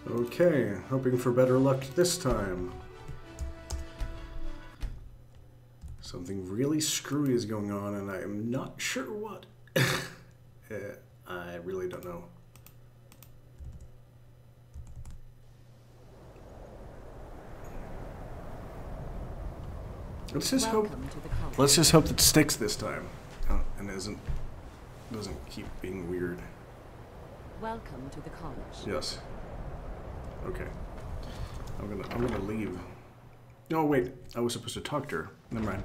Okay, hoping for better luck this time. Something really screwy is going on, and I am not sure what. I really don't know. Let's just hope it sticks this time, and doesn't keep being weird. Welcome to the college. Yes. Okay. I'm gonna leave. No, wait. I was supposed to talk to her. Never mind.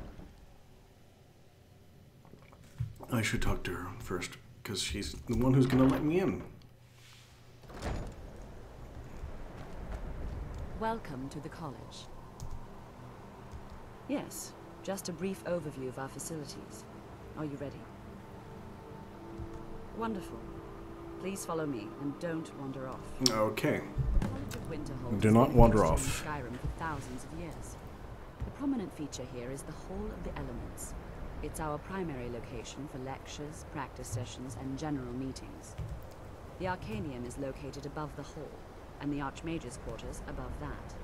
I should talk to her first, because she's the one who's gonna let me in. Welcome to the college. Yes, just a brief overview of our facilities. Are you ready? Wonderful. Please follow me and don't wander off. Okay. The College of Winterhold Do not wander has off. been in Skyrim for thousands of years. The prominent feature here is the Hall of the Elements. It's our primary location for lectures, practice sessions, and general meetings. The Arcanium is located above the hall, and the Archmage's quarters above that.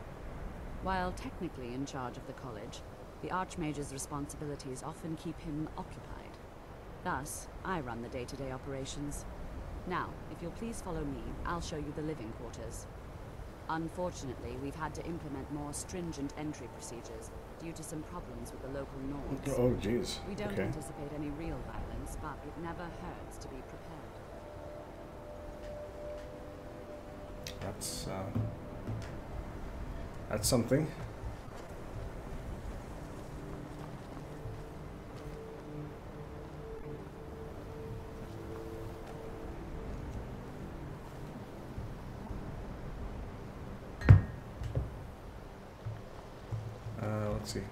While technically in charge of the college, the Archmage's responsibilities often keep him occupied. Thus, I run the day-to-day operations. Now, if you'll please follow me, I'll show you the living quarters. Unfortunately, we've had to implement more stringent entry procedures due to some problems with the local norms. Oh, jeez. We don't anticipate any real violence, but it never hurts to be prepared. That's something. Let's see.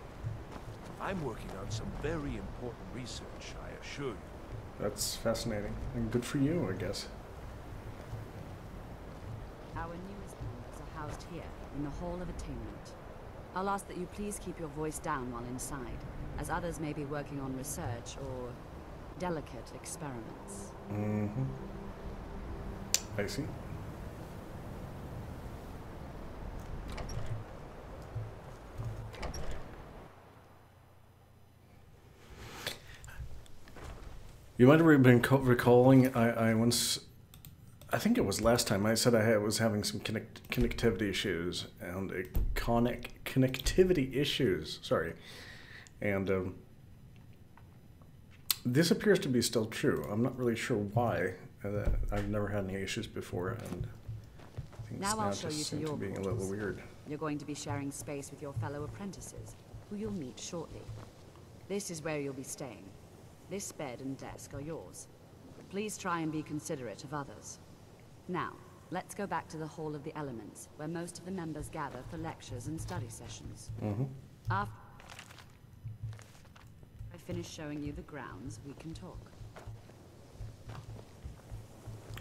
I'm working on some very important research, I assure you. That's fascinating. And good for you, I guess. Our newest members are housed here, in the Hall of Attainment. I'll ask that you please keep your voice down while inside, as others may be working on research or delicate experiments. Mm-hmm. I see. You might have been recalling, I once, I think it was last time, I said I was having some connectivity issues, and connectivity issues, sorry. And this appears to be still true. I'm not really sure why. I've never had any issues before, and things Now show you to your being a little weird. You're going to be sharing space with your fellow apprentices, who you'll meet shortly. This is where you'll be staying. This bed and desk are yours. Please try and be considerate of others. Now, let's go back to the Hall of the Elements, where most of the members gather for lectures and study sessions. Mm-hmm. After I finish showing you the grounds, we can talk.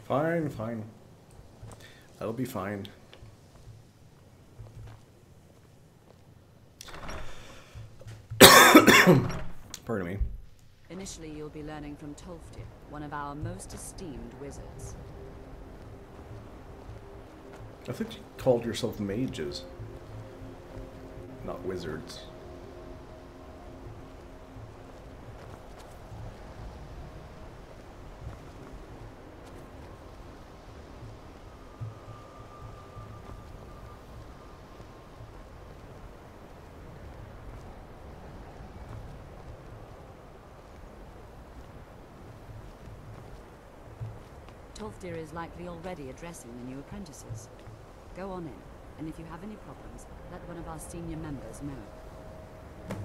Fine, fine. That'll be fine. Pardon me. Initially, you'll be learning from Tolfdir, one of our most esteemed wizards. I think you called yourself mages, not wizards. Tolfdir is likely already addressing the new apprentices. Go on in, and if you have any problems, let one of our senior members know.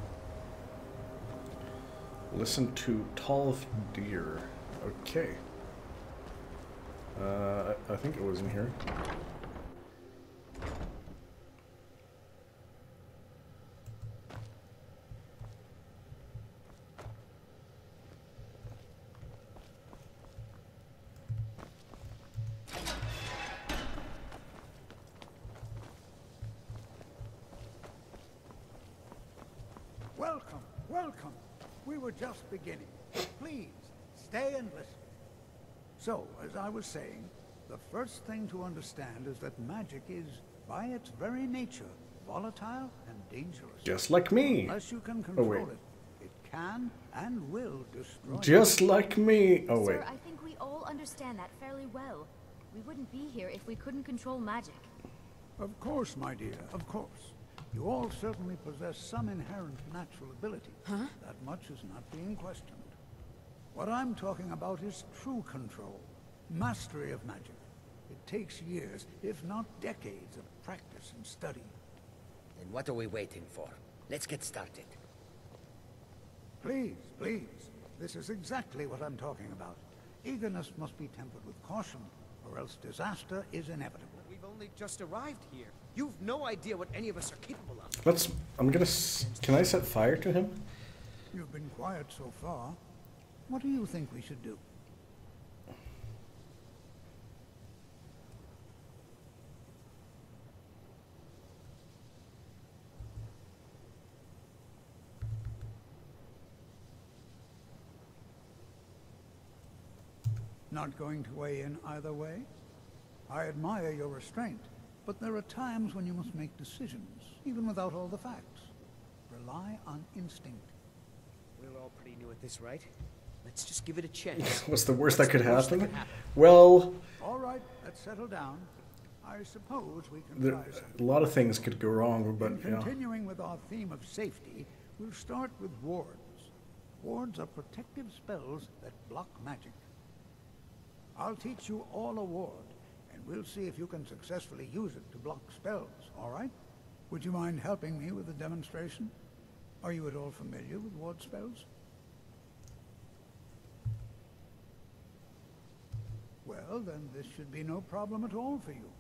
Listen to Tolfdir. Okay. I think it was in here. Welcome, welcome. We were just beginning. Please, stay and listen. So, as I was saying, The first thing to understand is that magic is, by its very nature, volatile and dangerous. Just like me. Unless you can Oh, control wait. it, it can and will destroy Just like me. Oh, wait. Sir, I think we all understand that fairly well. We wouldn't be here if we couldn't control magic. you. Of course, my dear, of course. You all certainly possess some inherent natural ability. Huh? That much is not being questioned. What I'm talking about is true control, mastery of magic. It takes years, if not decades, of practice and study. Then what are we waiting for? Let's get started. Please, please. This is exactly what I'm talking about. Eagerness must be tempered with caution, or else disaster is inevitable. We've only just arrived here. You've no idea what any of us are capable of. Let's. I'm gonna. Can I set fire to him? You've been quiet so far. What do you think we should do? Not going to weigh in either way? I admire your restraint, but there are times when you must make decisions, even without all the facts. Rely on instinct. We're all pretty new at this, right? Let's just give it a chance. What's the worst that What's could the worst that happen? could happen? Well, All right, let's settle down. I suppose we can there, try a something. lot of things could go wrong, but In yeah. continuing with our theme of safety, we'll start with wards. Wards are protective spells that block magic. I'll teach you all a ward, and we'll see if you can successfully use it to block spells, all right? Would you mind helping me with the demonstration? Are you at all familiar with ward spells? Well, then this should be no problem at all for you.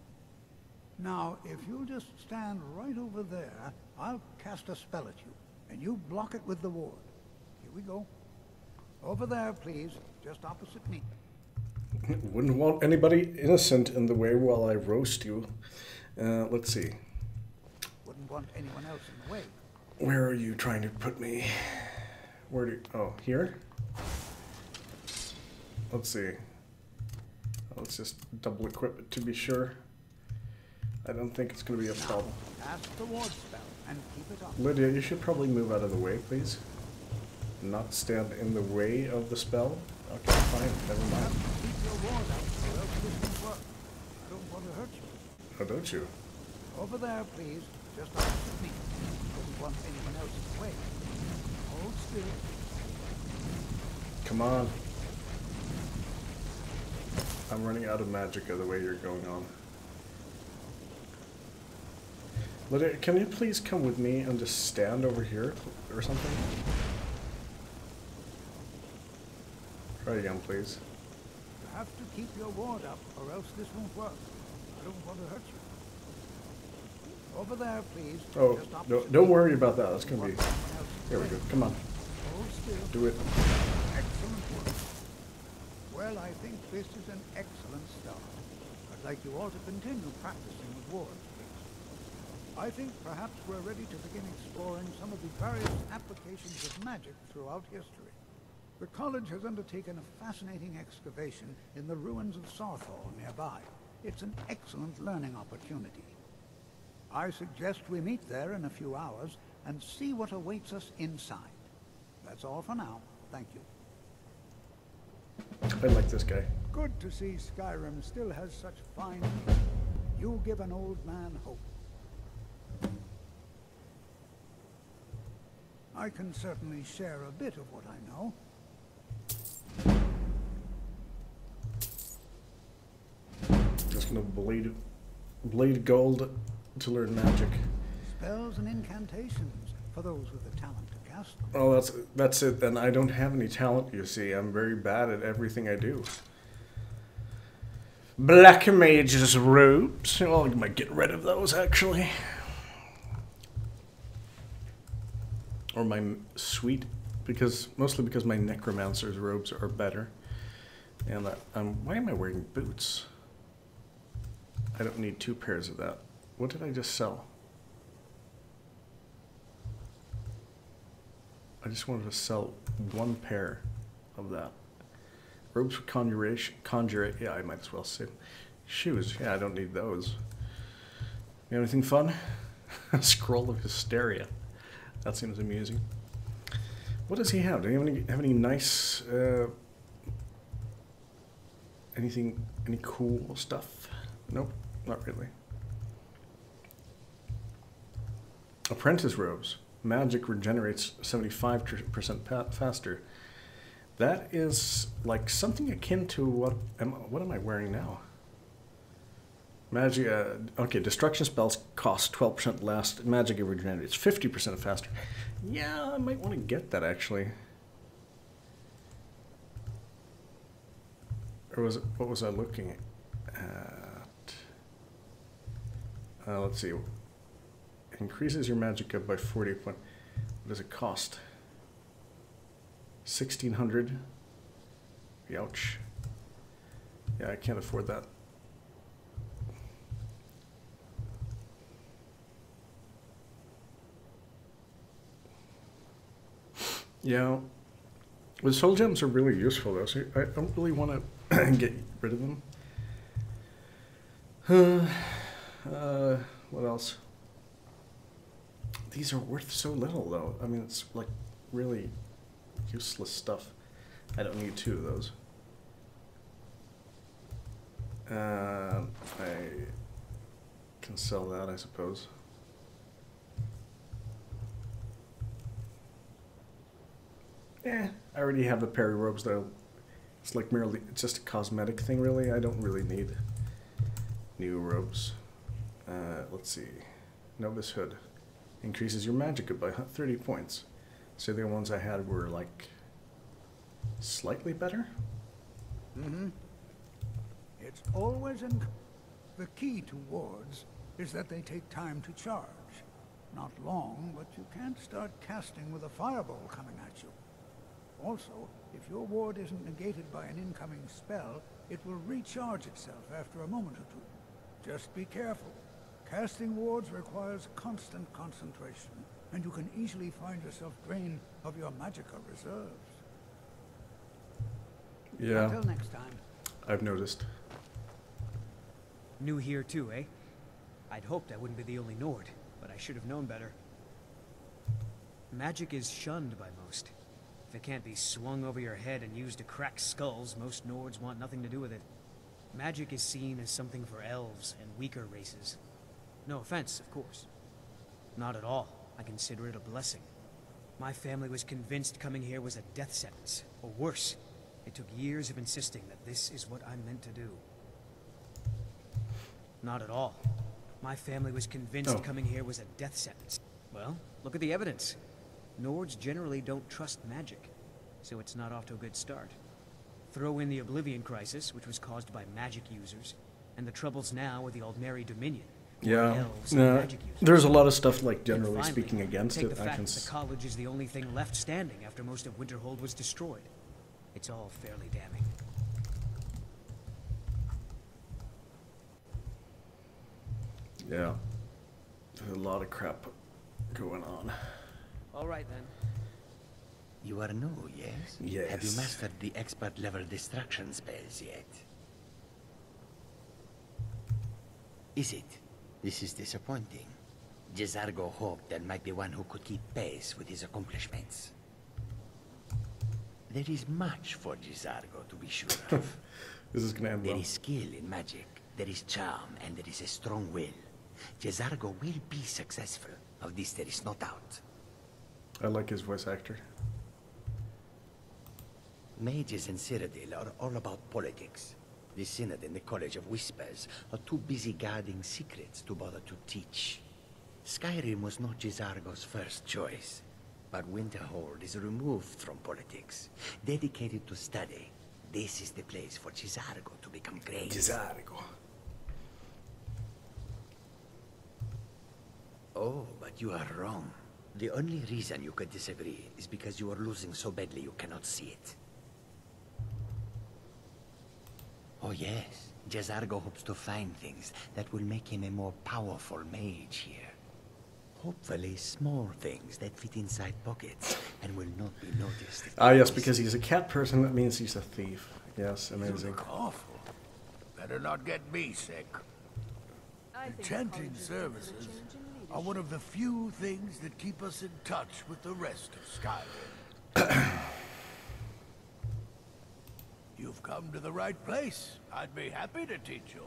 Now, if you'll just stand right over there, I'll cast a spell at you, and you block it with the ward. Here we go. Over there, please, just opposite me. Wouldn't want anybody innocent in the way while I roast you. Let's see. Wouldn't want anyone else in the way. Where are you trying to put me? Where do you, oh, here? Let's see. Let's just double equip it to be sure. I don't think it's going to be a problem. Cast the ward spell and keep it up. Lydia, you should probably move out of the way, please. Not stand in the way of the spell. Okay, fine, never mind. Keep your ward out, or else this won't work. I don't want to hurt you. Oh, don't you? Over there, please, just opposite me. Wouldn't want anyone else in the way. Hold still. Come on. I'm running out of magic of the way you're going on. Lydia, can you please come with me and just stand over here or something? Try again, please. You have to keep your ward up, or else this won't work. I don't want to hurt you. Over there, please. Oh, just no, opposite don't me. worry about that. That's going to be... Wouldn't want anyone else in the Here we way. go. Come on. Hold still. Do it. Excellent work. Well, I think this is an excellent start. I'd like you all to continue practicing with wards, please. I think perhaps we're ready to begin exploring some of the various applications of magic throughout history. The college has undertaken a fascinating excavation in the ruins of Sarthal nearby. It's an excellent learning opportunity. I suggest we meet there in a few hours and see what awaits us inside. That's all for now. Thank you. I like this guy. Good to see Skyrim still has such fine people. You give an old man hope. I can certainly share a bit of what I know. Just going to blade gold to learn magic. Spells and incantations for those with the talent to cast them. Oh, that's it. Then I don't have any talent, you see. I'm very bad at everything I do. Black Mage's robes. Well, I might get rid of those, actually. Or my sweet, mostly because my Necromancer's robes are better. And why am I wearing boots? I don't need 2 pairs of that. What did I just sell? I just wanted to sell 1 pair of that. Robes for conjure, yeah, I might as well say. Shoes. Yeah, I don't need those. You have anything fun? Scroll of Hysteria. That seems amusing. What does he have? Do you have any nice, any cool stuff? Nope, not really. Apprentice robes. Magic regenerates 75% faster. That is like something akin to what am I wearing now? Magic, okay, destruction spells cost 12% less. Magic regenerates 50% faster. Yeah, I might want to get that actually. Or was it, what was I looking at? Let's see. It increases your magic up by 40 points. What does it cost? 1,600. Ouch. Yeah, I can't afford that. Yeah, the soul gems are really useful though, so I don't really want to get rid of them. What else? These are worth so little though. I mean, it's like really useless stuff. I don't need 2 of those. I can sell that, I suppose. I already have the Perry robes though. It's like merely, it's just a cosmetic thing really. I don't really need new robes. Let's see. Novice Hood. Increases your magic by 30 points. So the ones I had were like slightly better? Mm-hmm. It's always the key to wards is that they take time to charge. Not long, but you can't start casting with a fireball coming at you. Also, if your ward isn't negated by an incoming spell, it will recharge itself after a moment or two. Just be careful. Casting wards requires constant concentration, and you can easily find yourself drained of your magical reserves. Yeah. Until next time. I've noticed. New here too, eh? I'd hoped I wouldn't be the only Nord, but I should have known better. Magic is shunned by most. If it can't be swung over your head and used to crack skulls, most Nords want nothing to do with it. Magic is seen as something for elves and weaker races. No offense, of course. Not at all. I consider it a blessing. My family was convinced coming here was a death sentence, or worse. It took years of insisting that this is what I'm meant to do. Not at all. My family was convinced coming here was a death sentence. Well, look at the evidence. Nords generally don't trust magic, so it's not off to a good start. Throw in the Oblivion Crisis, which was caused by magic users, and the troubles now with the Aldmeri Dominion. Yeah, there's a lot of stuff, like, generally speaking, against it. The fact that the college is the only thing left standing after most of Winterhold was destroyed. It's all fairly damning. Yeah, there's a lot of crap going on. All right, then. You are new, yes? Yes. Have you mastered the expert-level destruction spells yet? Is it? This is disappointing. Jezargo hoped there might be one who could keep pace with his accomplishments. There is much for Jezargo to be sure of. This is gonna end well. There is skill in magic, there is charm, and there is a strong will. Jezargo will be successful. Of this there is no doubt. I like his voice actor. Mages in Cyrodiil are all about politics. The Synod and the College of Whispers are too busy guarding secrets to bother to teach. Skyrim was not Jezargo's first choice, but Winterhold is removed from politics, dedicated to study. This is the place for Jezargo to become great. Jezargo. Oh, but you are wrong. The only reason you could disagree is because you are losing so badly you cannot see it. Oh yes, Jezargo hopes to find things that will make him a more powerful mage here. Hopefully small things that fit inside pockets and will not be noticed. Ah, yes, because he's a cat person, that means he's a thief. Yes, amazing. You look awful. Better not get me sick. Enchanting services are one of the few things that keep us in touch with the rest of Skyrim. You've come to the right place. I'd be happy to teach you.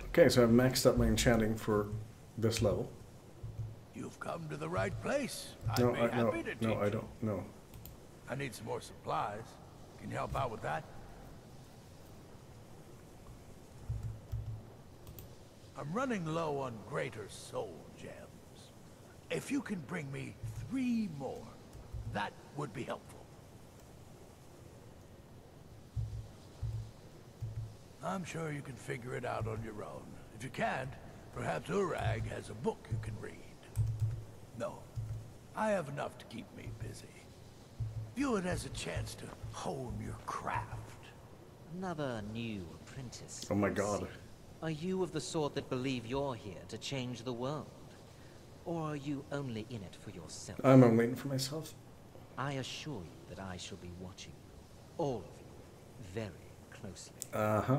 Okay, so I've maxed up my enchanting for this level. You've come to the right place. I'd be happy to teach you. No, I don't. No. I need some more supplies. Can you help out with that? I'm running low on greater soul gems. If you can bring me 3 more, that would be helpful. I'm sure you can figure it out on your own. If you can't, perhaps Urag has a book you can read. No, I have enough to keep me busy. View it as a chance to hone your craft. Another new apprentice. Oh my god. Are you of the sort that believe you're here to change the world? Or are you only in it for yourself? I'm only in it for myself. I assure you that I shall be watching you, all of you, very closely. Uh-huh.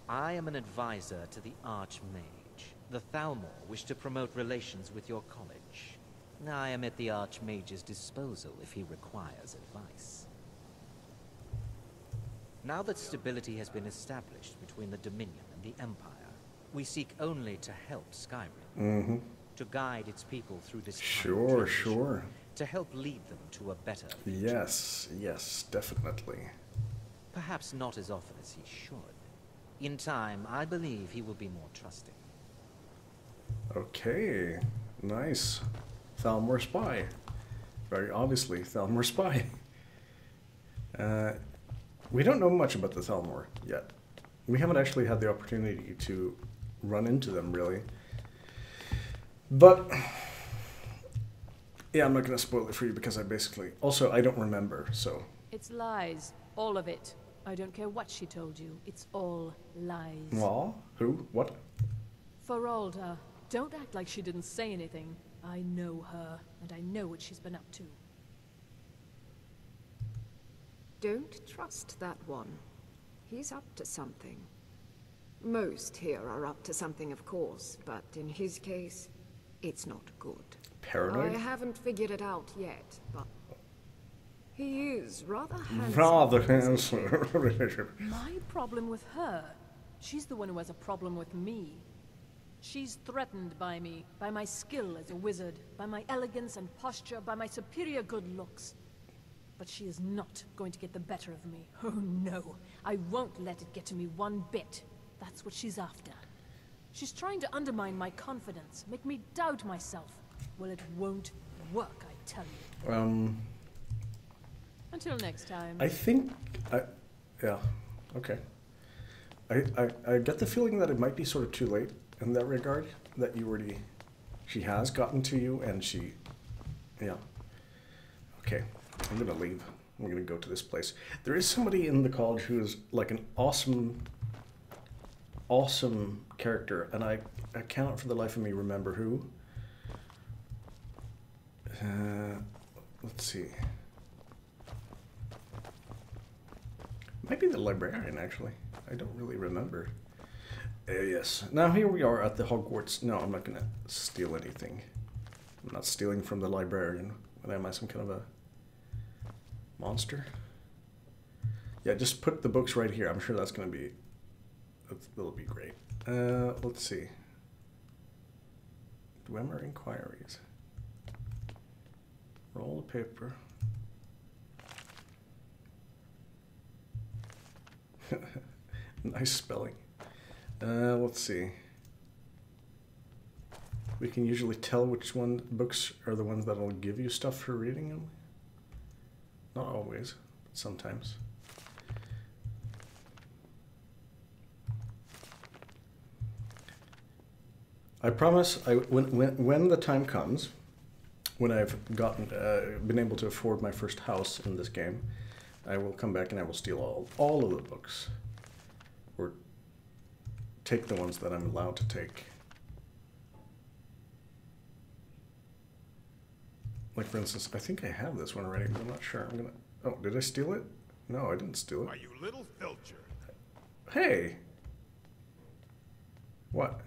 I am an advisor to the Archmage. The Thalmor wish to promote relations with your college. I am at the Archmage's disposal if he requires advice. Now that stability has been established between the Dominion and the Empire, we seek only to help Skyrim. To guide its people through this time of transition, Sure. to help lead them to a better future. Yes, definitely. Perhaps not as often as he should. In time, I believe he will be more trusting. Okay, nice. Thalmor Spy. Very obviously, Thalmor Spy. We don't know much about the Thalmor yet. We haven't actually had the opportunity to run into them, really. But, yeah, I'm not going to spoil it for you because I basically... Also, I don't remember, so... It's lies. All of it. I don't care what she told you. It's all lies. Well, who? What? Feralda, don't act like she didn't say anything. I know her, and I know what she's been up to. Don't trust that one. He's up to something. Most here are up to something, of course, but in his case, it's not good. Paranoid? I haven't figured it out yet, but he is rather handsome. Rather handsome. My problem with her? She's the one who has a problem with me. She's threatened by me, by my skill as a wizard, by my elegance and posture, by my superior good looks. But she is not going to get the better of me. Oh no, I won't let it get to me one bit. That's what she's after. She's trying to undermine my confidence, make me doubt myself. Well, it won't work, I tell you. Until next time. I think... yeah, okay. I get the feeling that it might be sort of too late in that regard, that you already... She has gotten to you, and she... Yeah. Okay, I'm gonna leave. I'm gonna go to this place. There is somebody in the college who is like an awesome character, and I cannot for the life of me remember who. Let's see. Might be the librarian, actually. I don't really remember. Yes. Now here we are at the Hogwarts. No, I'm not gonna steal anything. I'm not stealing from the librarian. What am I, some kind of a monster? Yeah, just put the books right here. I'm sure that's gonna be... That'll be great. Let's see. Dwemer inquiries. Roll of paper. Nice spelling. Let's see. We can usually tell which books are the ones that'll give you stuff for reading them. Not always, but sometimes. I promise, when the time comes, when I've been able to afford my first house in this game, I will come back and I will steal all of the books, or take the ones that I'm allowed to take. Like, for instance, I think I have this one already, but I'm not sure. I'm gonna... Oh, did I steal it? No, I didn't steal it. Why, you little filcher. Hey! What?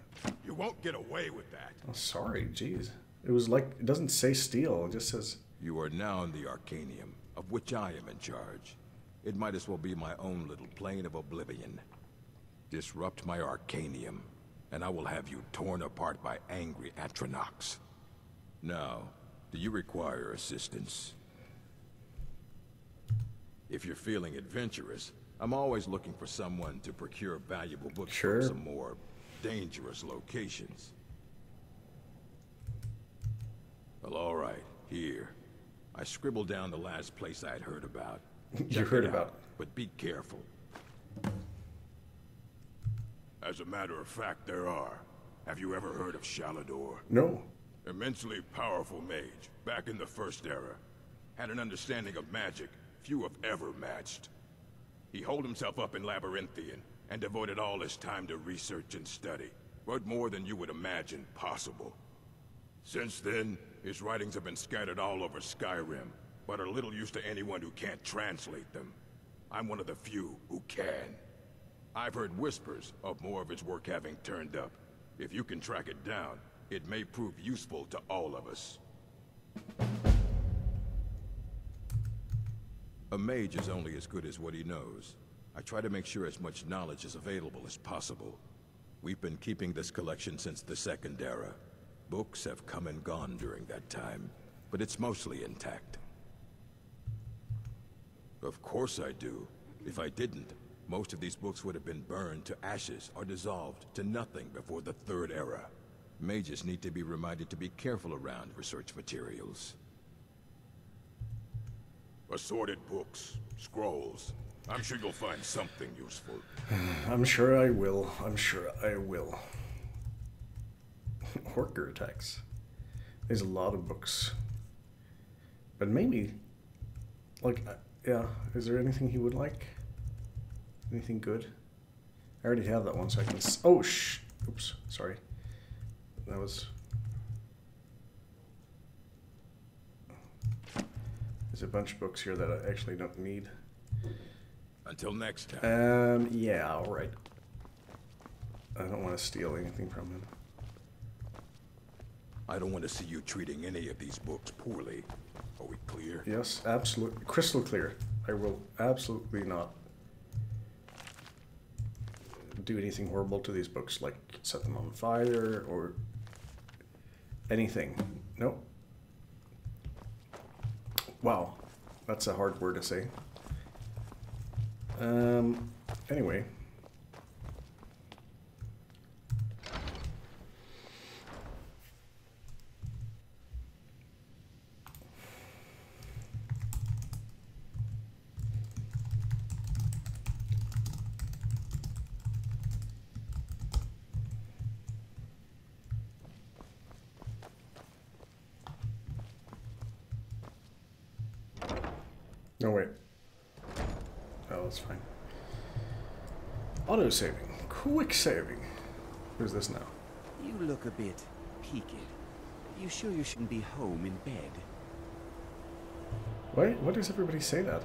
You won't get away with that. Oh, sorry, jeez. It was like, it doesn't say steal, it just says... You are now in the Arcanium, of which I am in charge. It might as well be my own little plane of oblivion. Disrupt my Arcanium, and I will have you torn apart by angry Atronachs. Now, do you require assistance? If you're feeling adventurous, I'm always looking for someone to procure valuable books from some more dangerous locations. Well, all right, here. I scribbled down the last place I'd heard about. You heard about. But be careful. As a matter of fact, there are. Have you ever heard of Shalador? No. Immensely powerful mage, back in the First Era. Had an understanding of magic few have ever matched. He holed himself up in Labyrinthian, and devoted all his time to research and study. But more than you would imagine possible. Since then, his writings have been scattered all over Skyrim, but are little use to anyone who can't translate them. I'm one of the few who can. I've heard whispers of more of his work having turned up. If you can track it down, it may prove useful to all of us. A mage is only as good as what he knows. I try to make sure as much knowledge is available as possible. We've been keeping this collection since the Second Era. Books have come and gone during that time, but it's mostly intact. Of course I do. If I didn't, most of these books would have been burned to ashes or dissolved to nothing before the Third Era. Mages need to be reminded to be careful around research materials. Assorted books, scrolls. I'm sure you'll find something useful. I'm sure I will. I'm sure I will. Horker attacks. There's a lot of books. But maybe, like, yeah, is there anything he would like? Anything good? I already have that one, so I can... Oh, oops, sorry. That was... There's a bunch of books here that I actually don't need. Until next time. Yeah, alright. I don't want to steal anything from him. I don't want to see you treating any of these books poorly. Are we clear? Yes, absolutely. Crystal clear. I will absolutely not do anything horrible to these books, like set them on fire or anything. Nope. Wow, that's a hard word to say. Anyway. No, wait. Oh, that's fine. Auto saving. Quick saving. Who's this now? You look a bit peaked. You sure you shouldn't be home in bed? Why does everybody say that?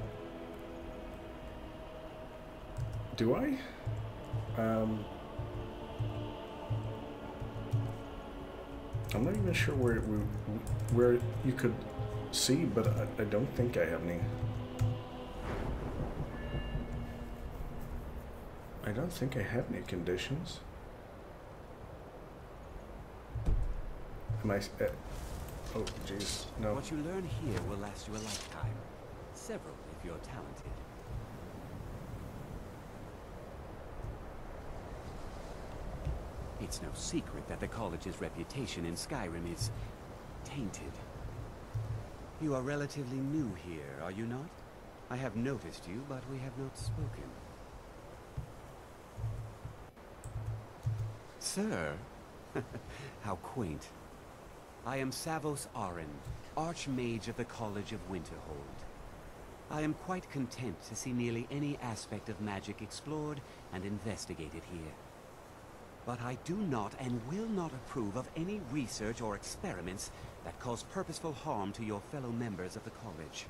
Do I? I'm not even sure where you could see, but I don't think I have any. I don't think I have any conditions. Am I? Oh, jeez, no. What you learn here will last you a lifetime. Several, if you're talented. It's no secret that the college's reputation in Skyrim is tainted. You are relatively new here, are you not? I have noticed you, but we have not spoken. Sir? How quaint. I am Savos Arin, Archmage of the College of Winterhold. I am quite content to see nearly any aspect of magic explored and investigated here. But I do not and will not approve of any research or experiments that cause purposeful harm to your fellow members of the college.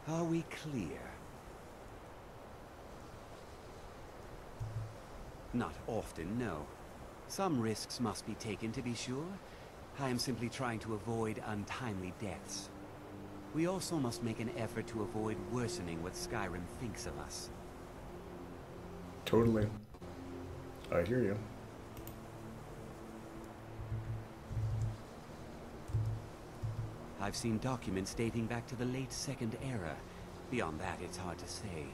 Are we clear? Not often, no. Some risks must be taken, to be sure. I am simply trying to avoid untimely deaths. We also must make an effort to avoid worsening what Skyrim thinks of us. Totally. I hear you. I've seen documents dating back to the late Second Era. Beyond that, it's hard to say.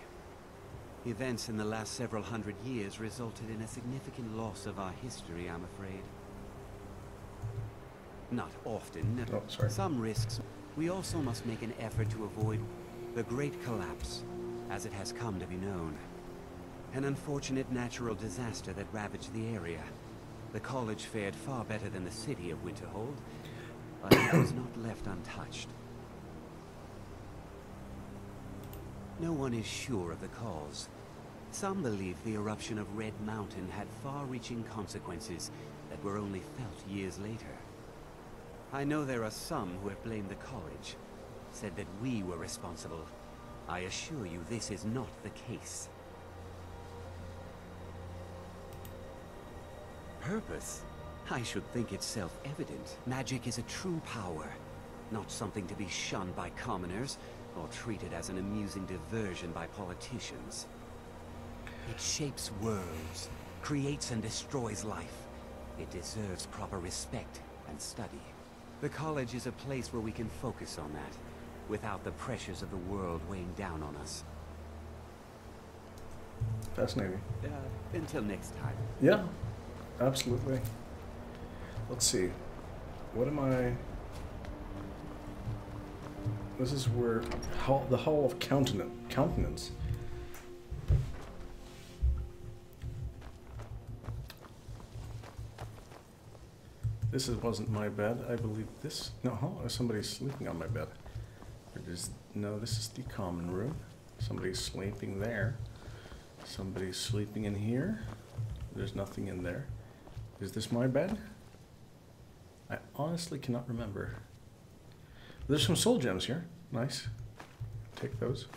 Events in the last several hundred years resulted in a significant loss of our history, I'm afraid. Not often, no. Oh, sorry. Some risks. We also must make an effort to avoid the Great Collapse, as it has come to be known. An unfortunate natural disaster that ravaged the area. The college fared far better than the city of Winterhold, but it was not left untouched. No one is sure of the cause. Some believe the eruption of Red Mountain had far-reaching consequences that were only felt years later. I know there are some who have blamed the college, said that we were responsible. I assure you this is not the case. Purpose? I should think it's self-evident. Magic is a true power, not something to be shunned by commoners, or treated as an amusing diversion by politicians. It shapes worlds, creates and destroys life. It deserves proper respect and study. The college is a place where we can focus on that, without the pressures of the world weighing down on us. Fascinating. Until next time. Yeah, absolutely. Let's see. What am I... This is where... the Hall of Countenance. This wasn't my bed. I believe this... No, somebody's sleeping on my bed. No, this is the common room. Somebody's sleeping there. Somebody's sleeping in here. There's nothing in there. Is this my bed? I honestly cannot remember. There's some soul gems here. Nice. Take those.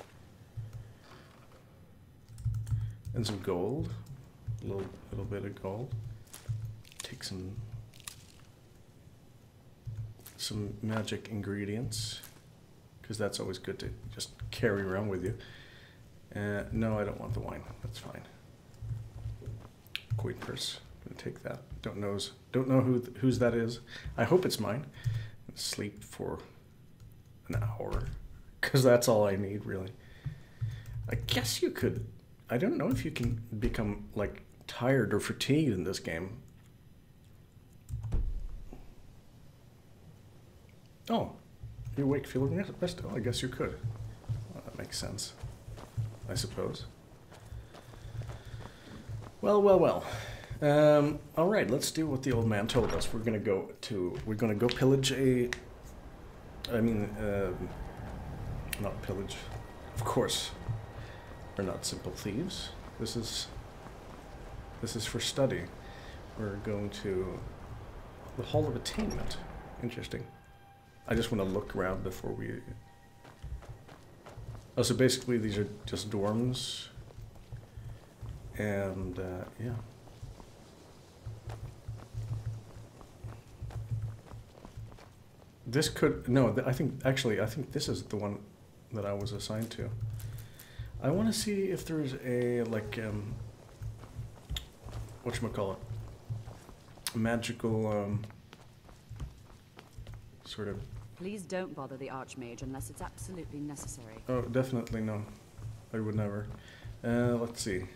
And some gold. A little bit of gold. Take some magic ingredients, because that's always good to just carry around with you. No, I don't want the wine. That's fine. Coin purse. I'm gonna take that. Don't know whose that is. I hope it's mine. Sleep for an hour, because that's all I need, really. I guess you could. I don't know if you can become like tired or fatigued in this game. Oh, you awake feeling rested. Oh, I guess you could. Well, that makes sense, I suppose. Well. All right, let's do what the old man told us. We're gonna go pillage a. Not pillage. Of course, we're not simple thieves. This is for study. We're going to the Hall of Attainment. Interesting. I just want to look around before we... Oh, so basically these are just dorms. And, yeah. This could... No, I think this is the one that I was assigned to. I want to see if there's a, like, whatchamacallit? Magical, sort of... Please don't bother the Archmage unless it's absolutely necessary. Oh, definitely no. I would never. Let's see.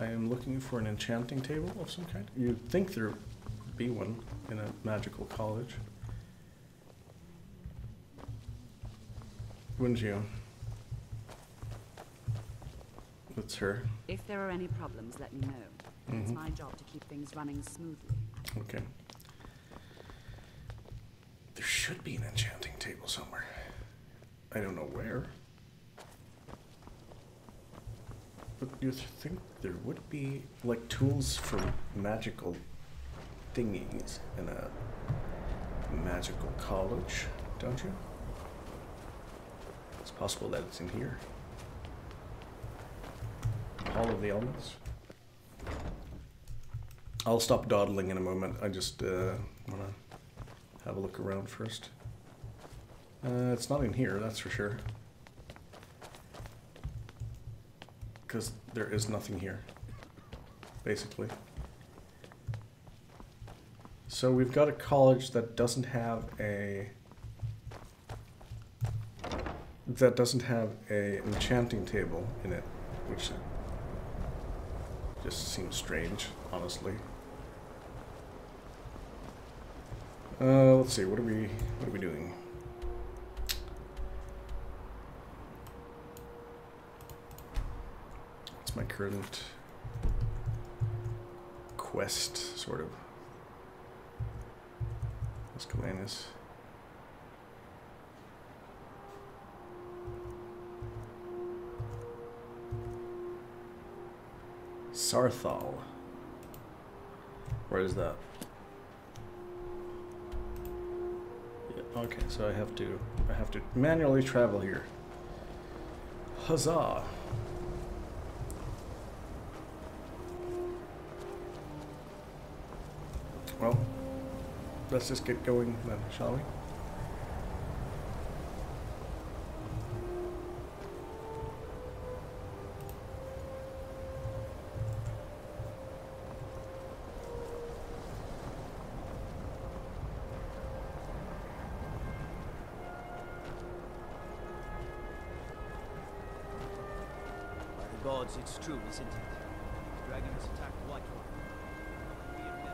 I am looking for an enchanting table of some kind. You'd think there would be one in a magical college. Wouldn't you? That's her. If there are any problems, let me know. It's my job to keep things running smoothly. Okay. There should be an enchanting table somewhere. I don't know where. But you think there would be, like, tools for magical thingies in a magical college, don't you? It's possible that it's in here. Hall of the Elements. I'll stop dawdling in a moment. I just want to have a look around first. It's not in here, that's for sure. Because there is nothing here, basically. So we've got a college that doesn't have a enchanting table in it, which just seems strange, honestly. Let's see, what are we doing? What's my current quest, sort of? Escalanus. Sarthal. Where is that? Yeah, okay, so I have to manually travel here. Huzzah! Well, let's just get going then, shall we? By the gods, it's true, isn't it? Dragons attacked Whitehall. We have been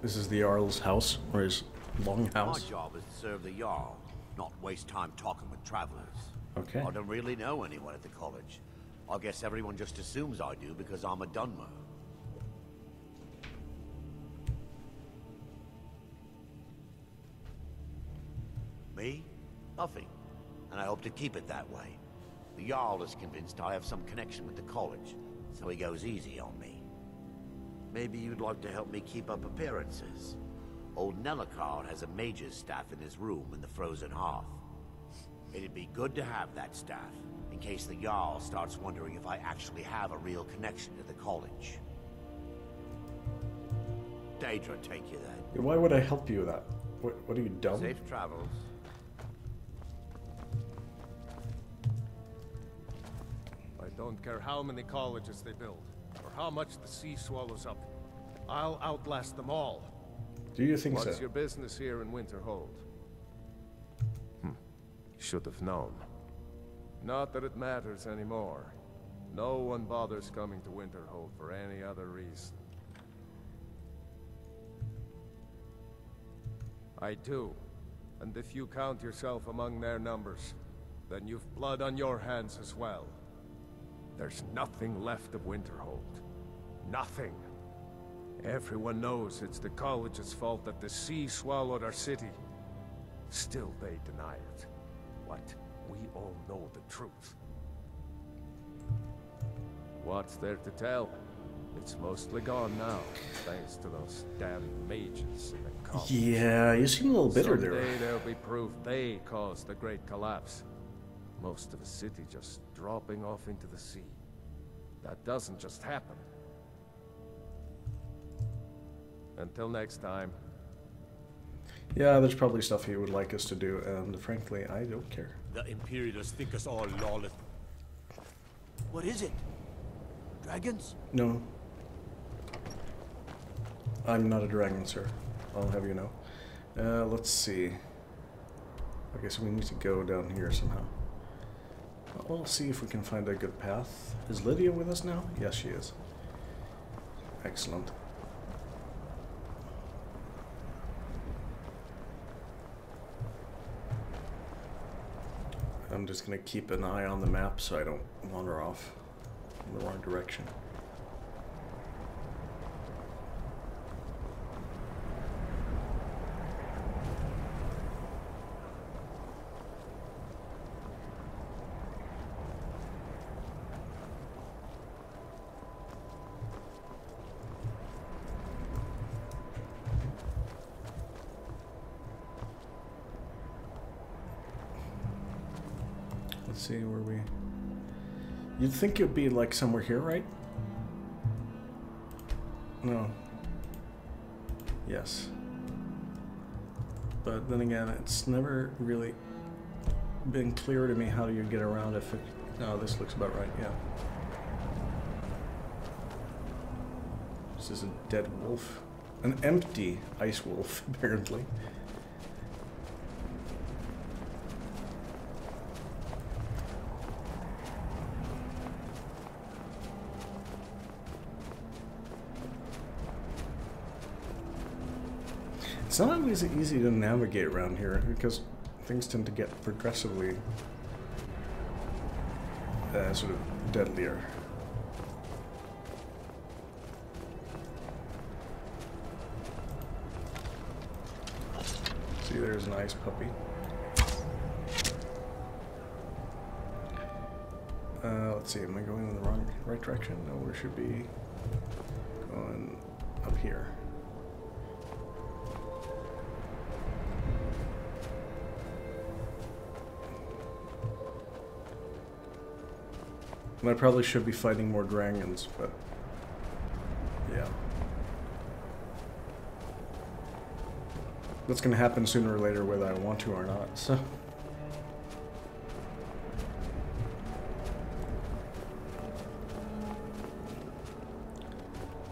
This is the Jarl's house, or his long house. My job is to serve the Jarl, not waste time talking with travelers. Okay. I don't really know anyone at the college. I guess everyone just assumes I do because I'm a Dunmer. Me? Nothing. And I hope to keep it that way. The Jarl is convinced I have some connection with the college, so he goes easy on me. Maybe you'd like to help me keep up appearances. Old Nellikar has a mage's staff in his room in the frozen hearth. It'd be good to have that staff, in case the Jarl starts wondering if I actually have a real connection to the college. Daedra take you then. Why would I help you with that? What are you, dumb? Safe travels. I don't care how many colleges they build, or how much the sea swallows up. I'll outlast them all. Do you think so? What's your business here in Winterhold? Should have known. Not that it matters anymore. No one bothers coming to Winterhold for any other reason. I do. And if you count yourself among their numbers, then you've blood on your hands as well. There's nothing left of Winterhold. Nothing. Everyone knows it's the college's fault that the sea swallowed our city. Still they deny it. But we all know the truth. What's there to tell? It's mostly gone now, thanks to those damn mages in the college. Yeah, you seem a little bitter there. Someday there'll be proof they caused the Great Collapse. Most of the city just dropping off into the sea. That doesn't just happen. Until next time. Yeah, there's probably stuff he would like us to do, and frankly, I don't care. The Imperialists think us all lawless. What is it? Dragons? No. I'm not a dragon, sir. I'll have you know. Let's see. Okay, so we need to go down here somehow. We'll see if we can find a good path. Is Lydia with us now? Yes, she is. Excellent. I'm just gonna keep an eye on the map so I don't wander off in the wrong direction. Let's see where we... You'd think it'd be like somewhere here, right? No. Yes. But then again, it's never really been clear to me how you get around if it... No, this looks about right, yeah. This is a dead wolf. An empty ice wolf, apparently. It's not always easy to navigate around here because things tend to get progressively sort of deadlier. See, there's an ice puppy. Let's see, am I going in the right direction? No, we should be going up here. And I probably should be fighting more dragons, but yeah. That's gonna happen sooner or later whether I want to or not, so.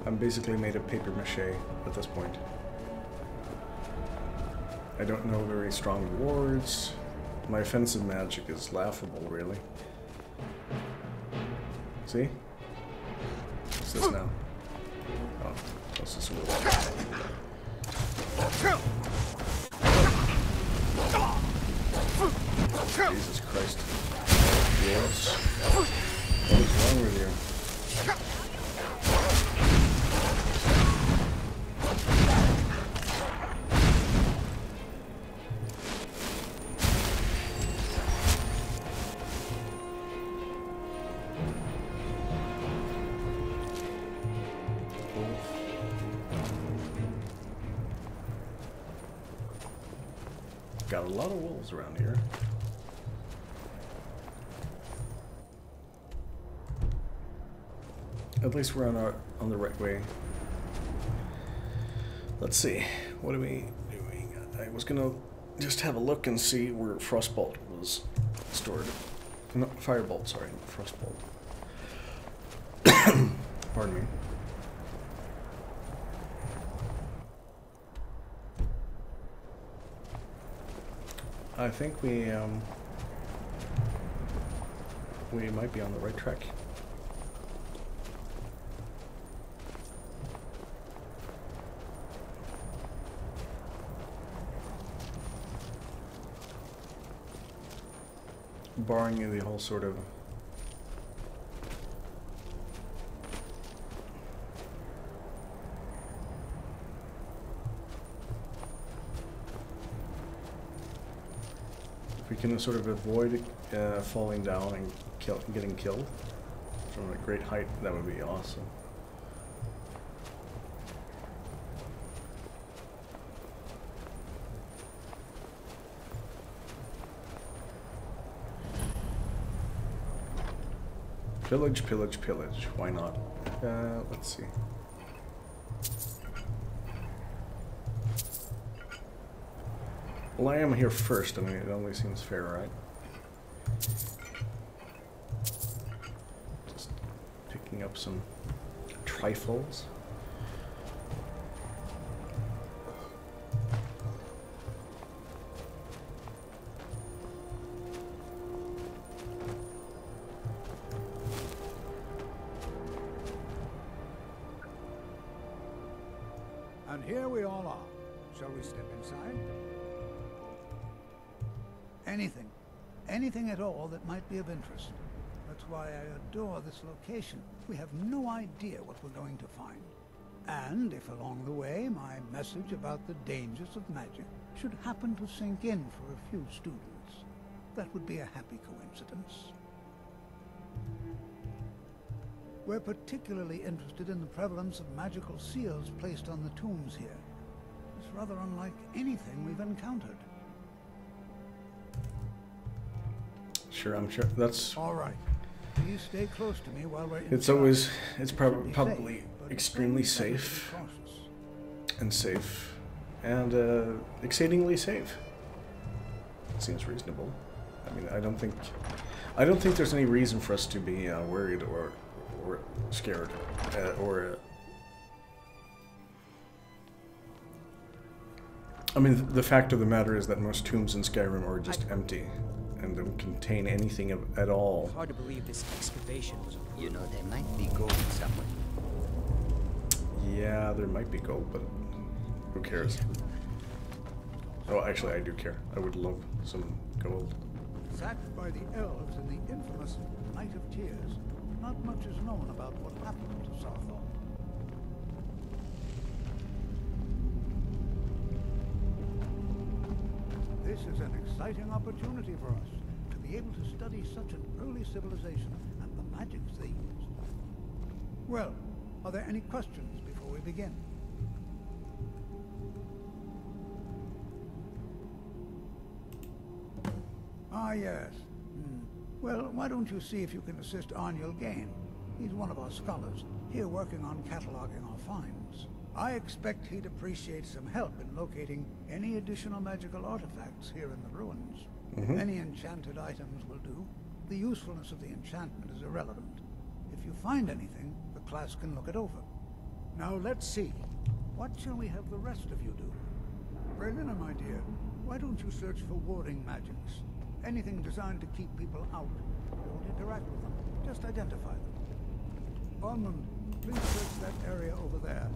I'm basically made of paper mache at this point. I don't know very strong wards. My offensive magic is laughable, really. See? What's this now? Oh, what's this wolf? Jesus Christ. Yes. What is wrong with you? Got a lot of wolves around here. At least we're on the right way. Let's see. What are we doing? I was gonna just have a look and see where Frostbolt was stored. No, Firebolt, sorry, not Frostbolt. Pardon me. I think we might be on the right track. Barring the whole sort of if we can sort of avoid falling down and getting killed from a great height, that would be awesome. Pillage, pillage, pillage. Why not? Let's see. Well, I am here first. I mean, it only seems fair, right? Just picking up some trifles. And here we all are. Shall we step inside? Anything at all that might be of interest. That's why I adore this location. We have no idea what we're going to find. And if along the way my message about the dangers of magic should happen to sink in for a few students, that would be a happy coincidence. We're particularly interested in the prevalence of magical seals placed on the tombs here. It's rather unlike anything we've encountered. Sure, I'm sure that's. All right. Please stay close to me while we're in. It's probably extremely safe and exceedingly safe. It seems reasonable. I mean, I don't think there's any reason for us to be worried or scared I mean, the fact of the matter is that most tombs in Skyrim are just empty and don't contain anything at all. Hard to believe this excavation was a... You know, there might be gold somewhere. Yeah, there might be gold, but who cares? Oh, actually, I do care. I would love some gold. Sacked by the elves in the infamous Night of Tears, not much is known about what happened to Sarthal. This is an exciting opportunity for us to be able to study such an early civilization and the magics they used. Well, are there any questions before we begin? Ah, yes. Well, why don't you see if you can assist Arniel Gain? He's one of our scholars, here working on cataloging our finds. I expect he'd appreciate some help in locating any additional magical artifacts here in the ruins. Any enchanted items will do. The usefulness of the enchantment is irrelevant. If you find anything, the class can look it over. Now let's see. What shall we have the rest of you do? Berliner, my dear, why don't you search for warding magics? Anything designed to keep people out. Don't interact with them. Just identify them. Ormond, please search that area over there.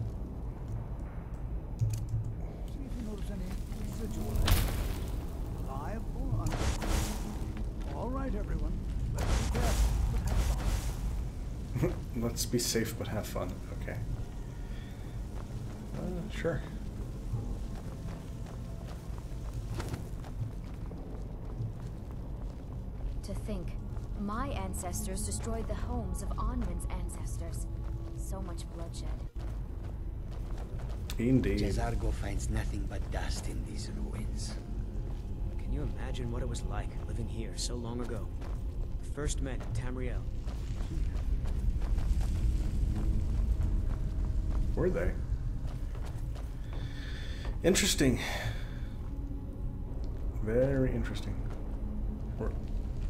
See if you notice any residual evidence. Alive or unalive. All right, everyone. Let's be careful, but have fun. Let's be safe, but have fun. Okay. Sure. To think, my ancestors destroyed the homes of Onwin's ancestors. So much bloodshed. Indeed. Jezargo finds nothing but dust in these ruins. Can you imagine what it was like living here so long ago? The first men in Tamriel. Were they? Interesting. Very interesting.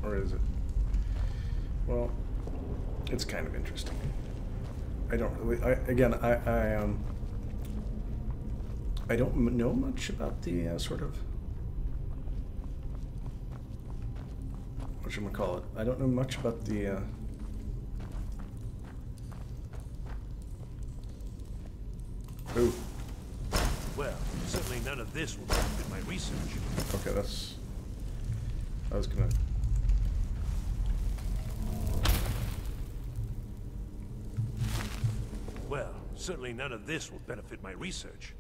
Or is it? Well, it's kind of interesting. I don't really. I don't know much about the sort of whatchamacallit. I don't know much about the Ooh. Well, certainly none of this will benefit my research. Okay, I was gonna. Well, certainly none of this will benefit my research.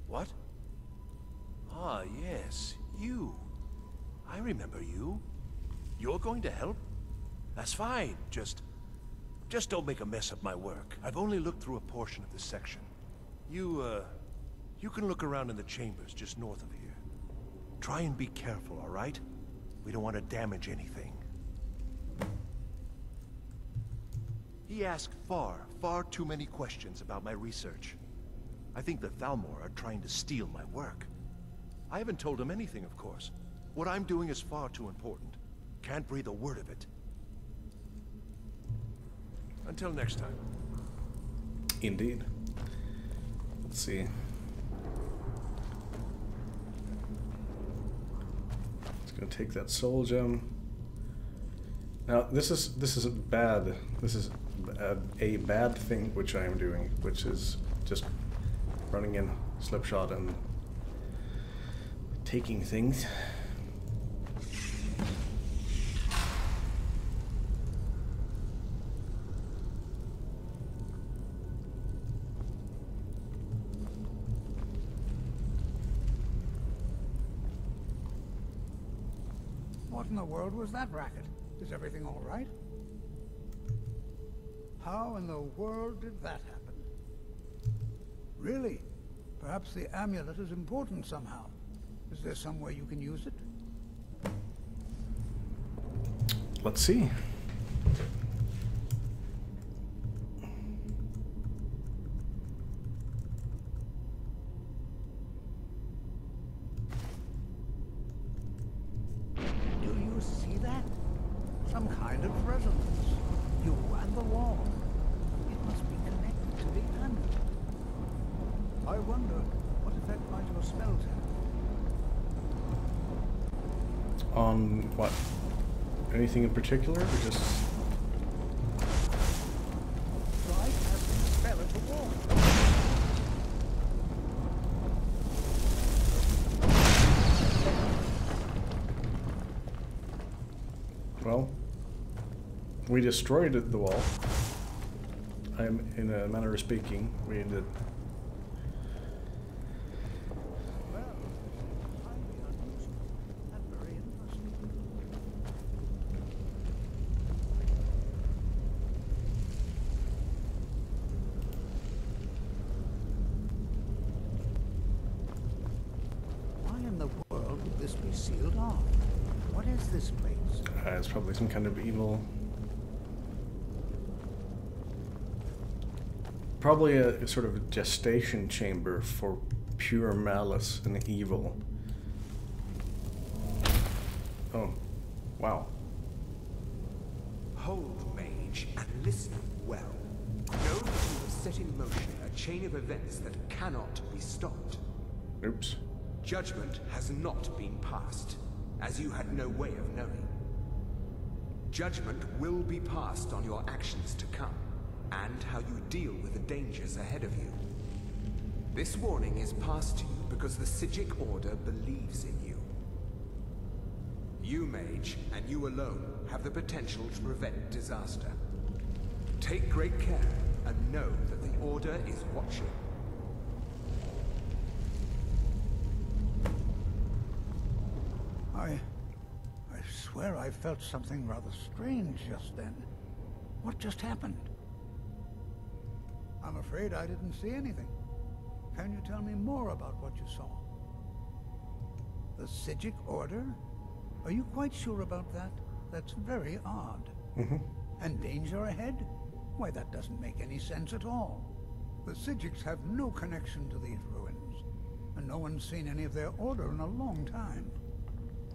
What? Ah, yes, you. I remember you. You're going to help? That's fine. Just don't make a mess of my work. I've only looked through a portion of this section. You can look around in the chambers just north of here. Try and be careful, all right? We don't want to damage anything. He asked far too many questions about my research. I think the Thalmor are trying to steal my work. I haven't told him anything, of course. What I'm doing is far too important. Can't breathe a word of it. Until next time. Indeed. Let's see. It's gonna take that soul gem. Now this is bad. This is a bad thing which I am doing, which is just running in slipshod and taking things. What in the world was that racket? Is everything all right? How in the world did that happen? Really? Perhaps the amulet is important somehow. Is there some way you can use it? Let's see. Do you see that? Some kind of resonance. You and the wall. It must be connected to the anvil. I wonder what effect might your spells have. On what? Anything in particular, or just? Try casting a spell at the wall. Well, we destroyed the wall. I'm, in a manner of speaking, we did. Sealed off. What is this place? It's probably some kind of evil. Probably a sort of gestation chamber for pure malice and evil. Oh, wow. Hold, mage, and listen well. Know that you have set in motion a chain of events that cannot be stopped. Oops. Judgment has not been passed, as you had no way of knowing. Judgment will be passed on your actions to come, and how you deal with the dangers ahead of you. This warning is passed to you because the Psijic Order believes in you. You, mage, and you alone, have the potential to prevent disaster. Take great care, and know that the Order is watching. I swear I felt something rather strange just then. What just happened? I'm afraid I didn't see anything. Can you tell me more about what you saw? The Psijic Order? Are you quite sure about that? That's very odd. And danger ahead? Why, that doesn't make any sense at all. The Psijics have no connection to these ruins, and no one's seen any of their order in a long time.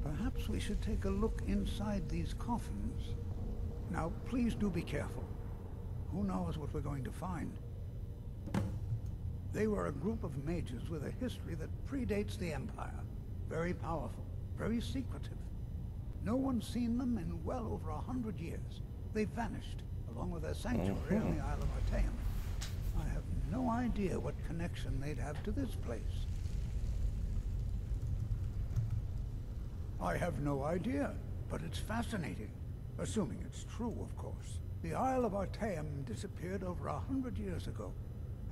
Perhaps we should take a look inside these coffins. Now, please do be careful. Who knows what we're going to find? They were a group of mages with a history that predates the Empire. Very powerful, very secretive. No one's seen them in well over 100 years. They vanished, along with their sanctuary on the Isle of Artaeum. I have no idea what connection they'd have to this place. I have no idea, but it's fascinating. Assuming it's true, of course. The Isle of Artaeum disappeared over 100 years ago,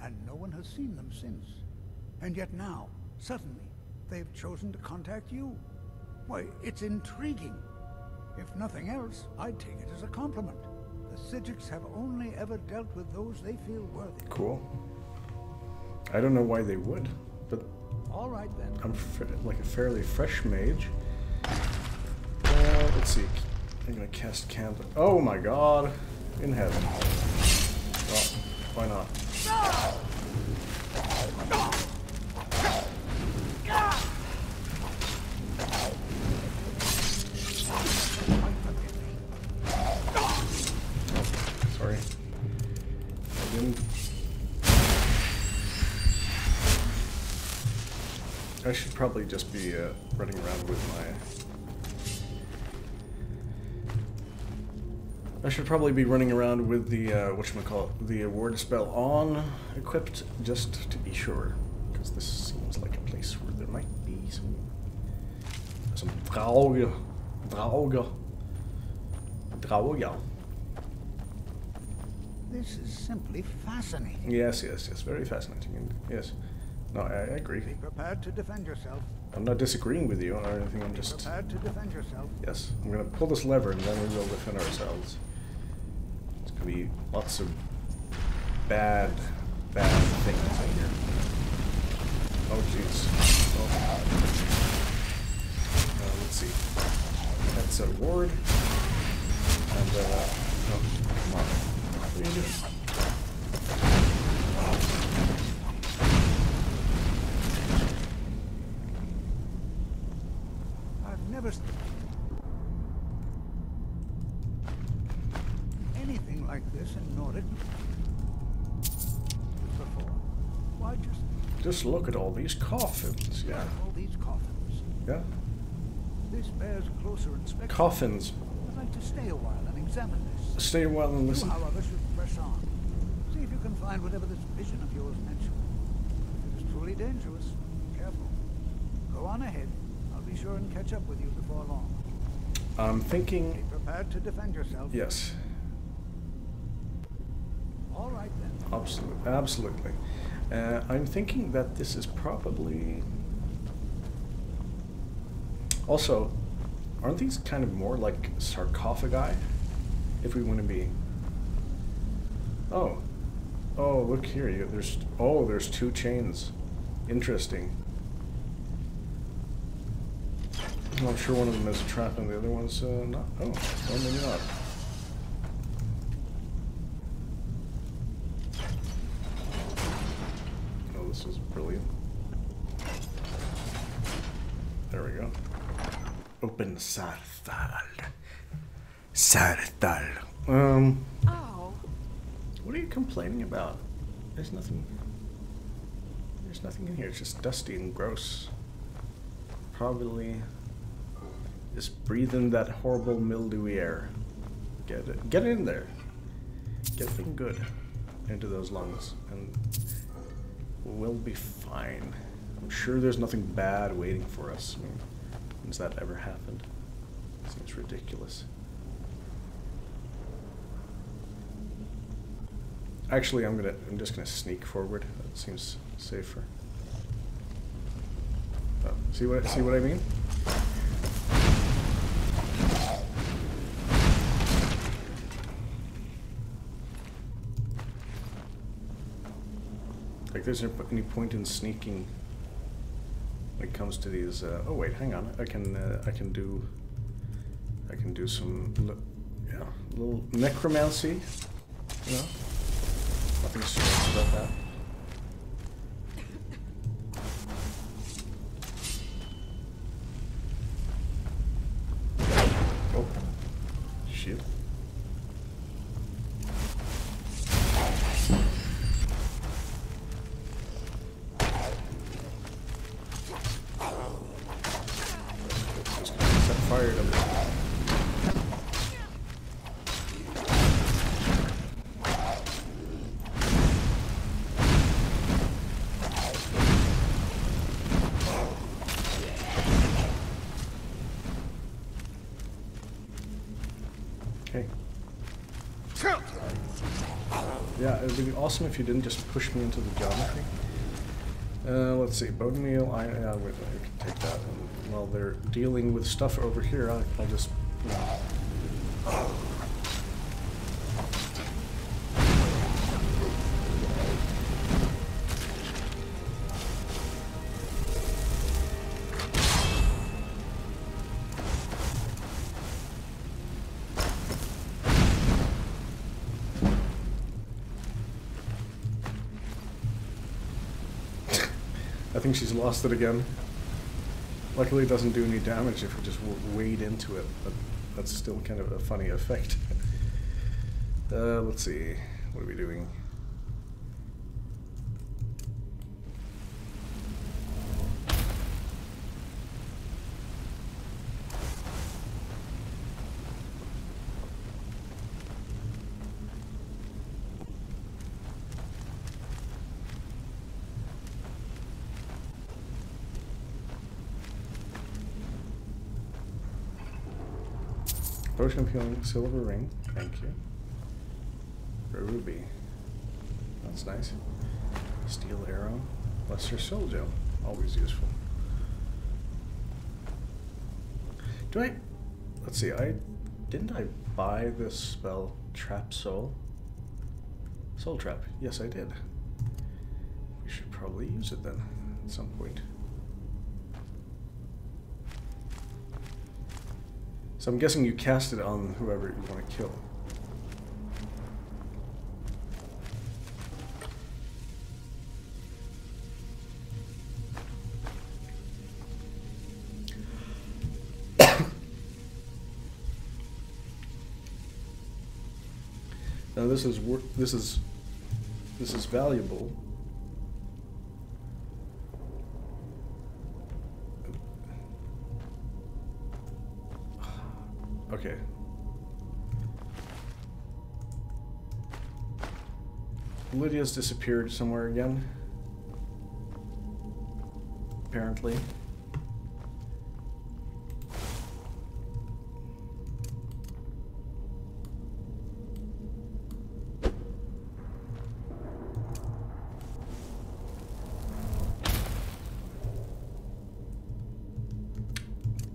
and no one has seen them since. And yet now, suddenly, they've chosen to contact you. Why, it's intriguing. If nothing else, I'd take it as a compliment. The Psijics have only ever dealt with those they feel worthy. Cool. I don't know why they would, but all right then. I'm like a fairly fresh mage. Let's see. I'm gonna cast candle. Oh my god! In heaven. Well, why not? Sorry. I didn't. I should probably just be running around with my. I should probably be running around with the whatchamacallit, the ward spell on equipped, just to be sure, because this seems like a place where there might be some drauga. This is simply fascinating. Yes, very fascinating, and yes, no, I agree. Be prepared to defend yourself. I'm not disagreeing with you or anything. I'm just prepared to defend yourself. Yes, I'm gonna pull this lever and then we will defend ourselves. It's gonna be lots of bad things in here. Oh jeez. Oh. Let's see. That's a ward. And, oh, come on. What are you doing? I've never anything like this in Nordic before. Why just look at all these coffins, yeah. All these coffins. Yeah. This bears a closer inspection. Coffins. I'd like to stay a while and examine this. Stay a while and listen. You, however, should press on. See if you can find whatever this vision of yours mentioned. If it is truly dangerous, be careful. Go on ahead. I'll be sure and catch up with you before long. I'm thinking... Be prepared to defend yourself. Yes. All right, then. Absolutely. I'm thinking that this is probably... Also, aren't these kind of more like sarcophagi? If we want to be... Oh. Oh, look here. There's two chains. Interesting. Well, I'm sure one of them is a trap and the other one's not. Oh, well, maybe not. Oh, this is brilliant. There we go. Open Sarthal. Sarthal. Ow. What are you complaining about? There's nothing in here. It's just dusty and gross. Probably just breathing that horrible mildewy air. Get in there. Get thing good into those lungs and we'll be fine. I'm sure there's nothing bad waiting for us. I mean, has that ever happened? Seems ridiculous. Actually, I'm just gonna sneak forward. That seems safer. Oh, see what I mean? Like, there's any point in sneaking when it comes to these. Oh wait, hang on. I can do some little necromancy. You know, nothing strange about that. Oh, shit. Set fire to them. Okay. Yeah, it would be awesome if you didn't just push me into the geometry. Let's see, bone meal. Wait, I can take that. And while they're dealing with stuff over here, I'll just. You know. I think she's lost it again. Luckily it doesn't do any damage if we just wade into it, but that's still kind of a funny effect. Let's see, what are we doing? Potion of healing, silver ring, thank you. Ruby, that's nice. Steel arrow, lesser soul gem, always useful. Let's see, didn't I buy this spell, Trap Soul? Soul Trap, yes I did. We should probably use it then, at some point. So I'm guessing you cast it on whoever you want to kill. Now this is valuable. Okay. Lydia's disappeared somewhere again. Apparently.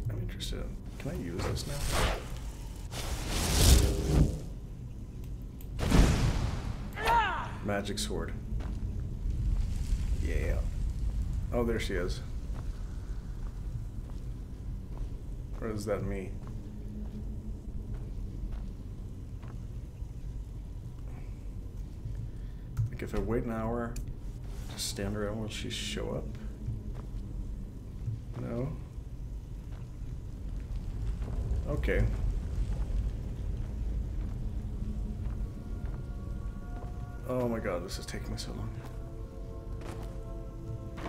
I'm interested in, can I use this now? Magic sword. Yeah. Oh, there she is. Or is that me? Like if I wait an hour, just stand around when she show up? No? Okay. Oh my god, this is taking so long.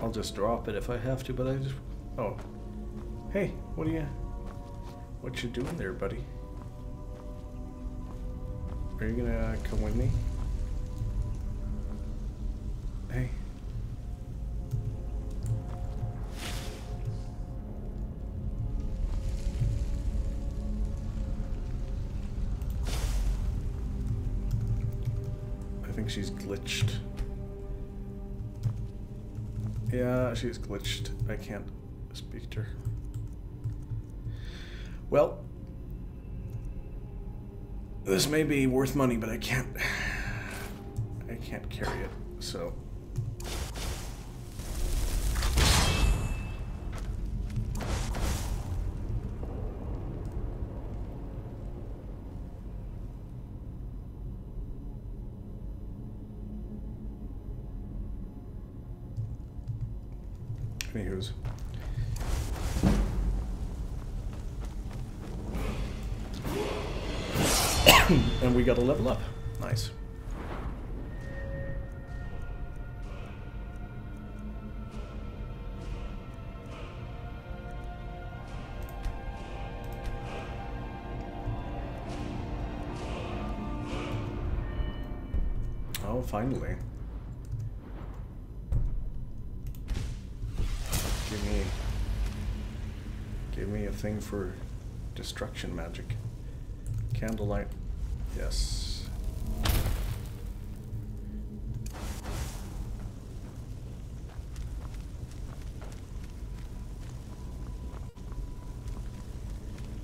I'll just drop it if I have to, but I just... Oh. Hey, what you doing there, buddy? Are you gonna come with me? Hey. I think she's glitched. Yeah, she's glitched. I can't speak to her. Well, this may be worth money, but I can't carry it, so. Anywho's. And we got to level up. Nice. Oh, finally. Give me a thing for destruction magic. Candlelight. Yes.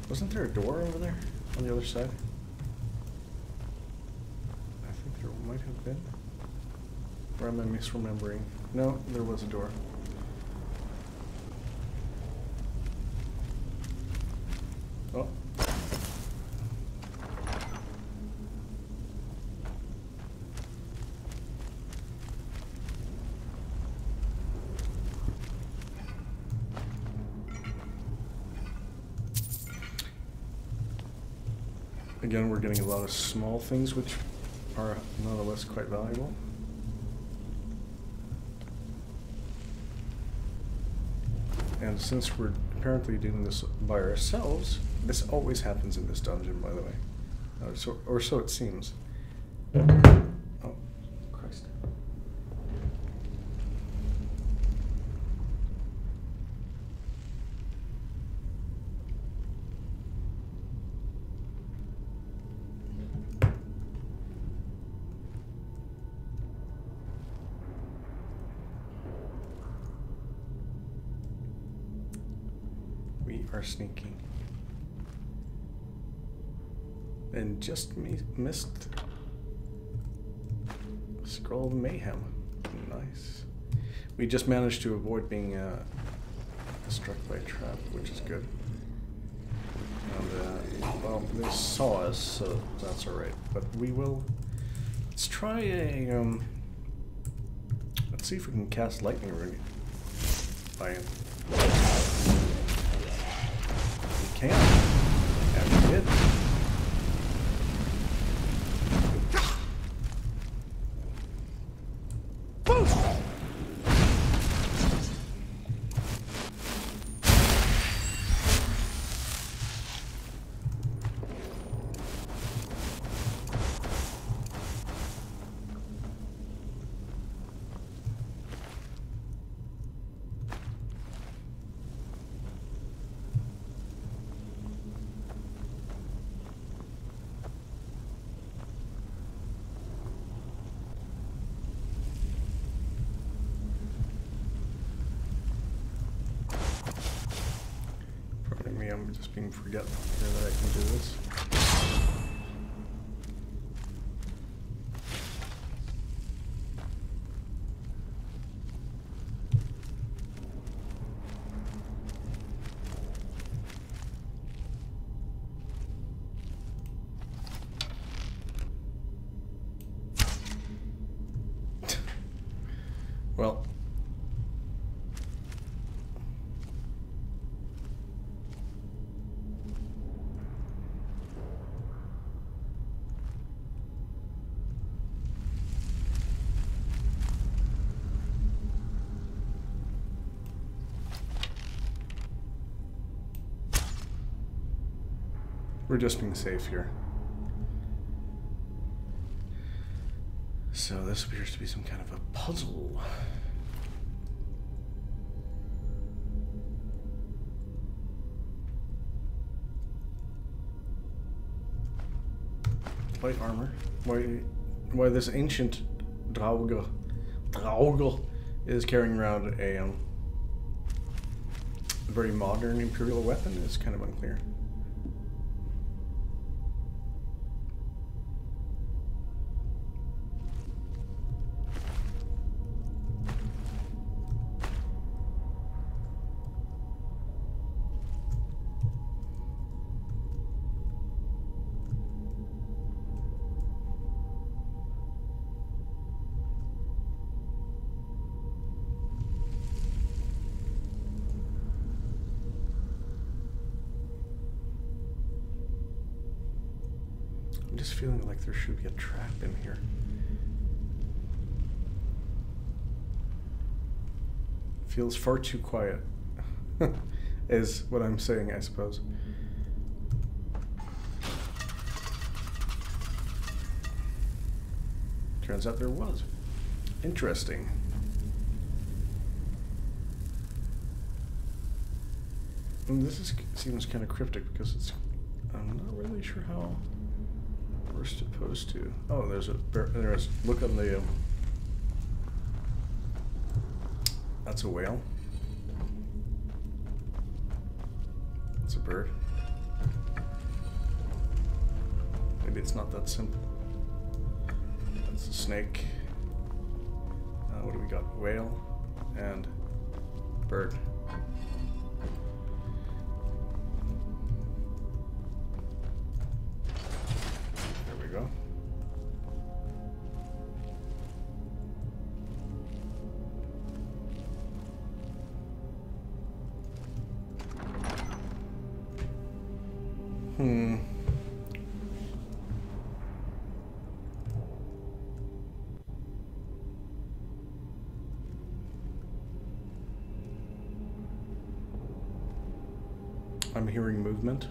Wasn't there a door over there on the other side? I think there might have been. Or am I misremembering? No, there was a door. Oh. Again, we're getting a lot of small things which are nonetheless quite valuable. And since we're apparently doing this by ourselves, this always happens in this dungeon, by the way. Or so it seems. Oh, Christ. We are sneaking. And just missed Scroll of Mayhem. Nice. We just managed to avoid being struck by a trap, which is good. And they saw us, so that's alright. But we will... Let's try a... let's see if we can cast lightning ring. We can. And we did. I'm just being forgetful here that I can do this. Well, we're just being safe here. So this appears to be some kind of a puzzle. Light armor. Why this ancient Draugr is carrying around a very modern Imperial weapon is kind of unclear. I'm just feeling like there should be a trap in here. Feels far too quiet, is what I'm saying, I suppose. Turns out there was. Interesting. And this seems kind of cryptic because it's... I'm not really sure how we're supposed to... Oh, there's look on the... that's a whale. That's a bird. Maybe it's not that simple. That's a snake. What do we got? Whale and bird. There we go. I'm hearing movement.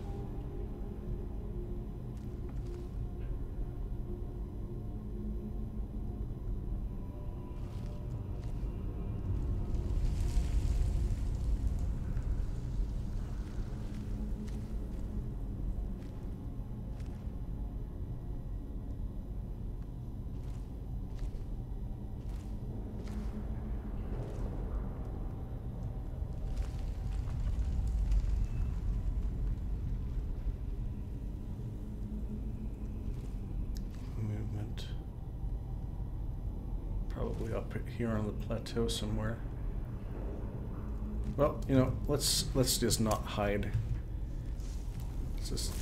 Probably up here on the plateau somewhere. Well, you know, let's just not hide. Let's just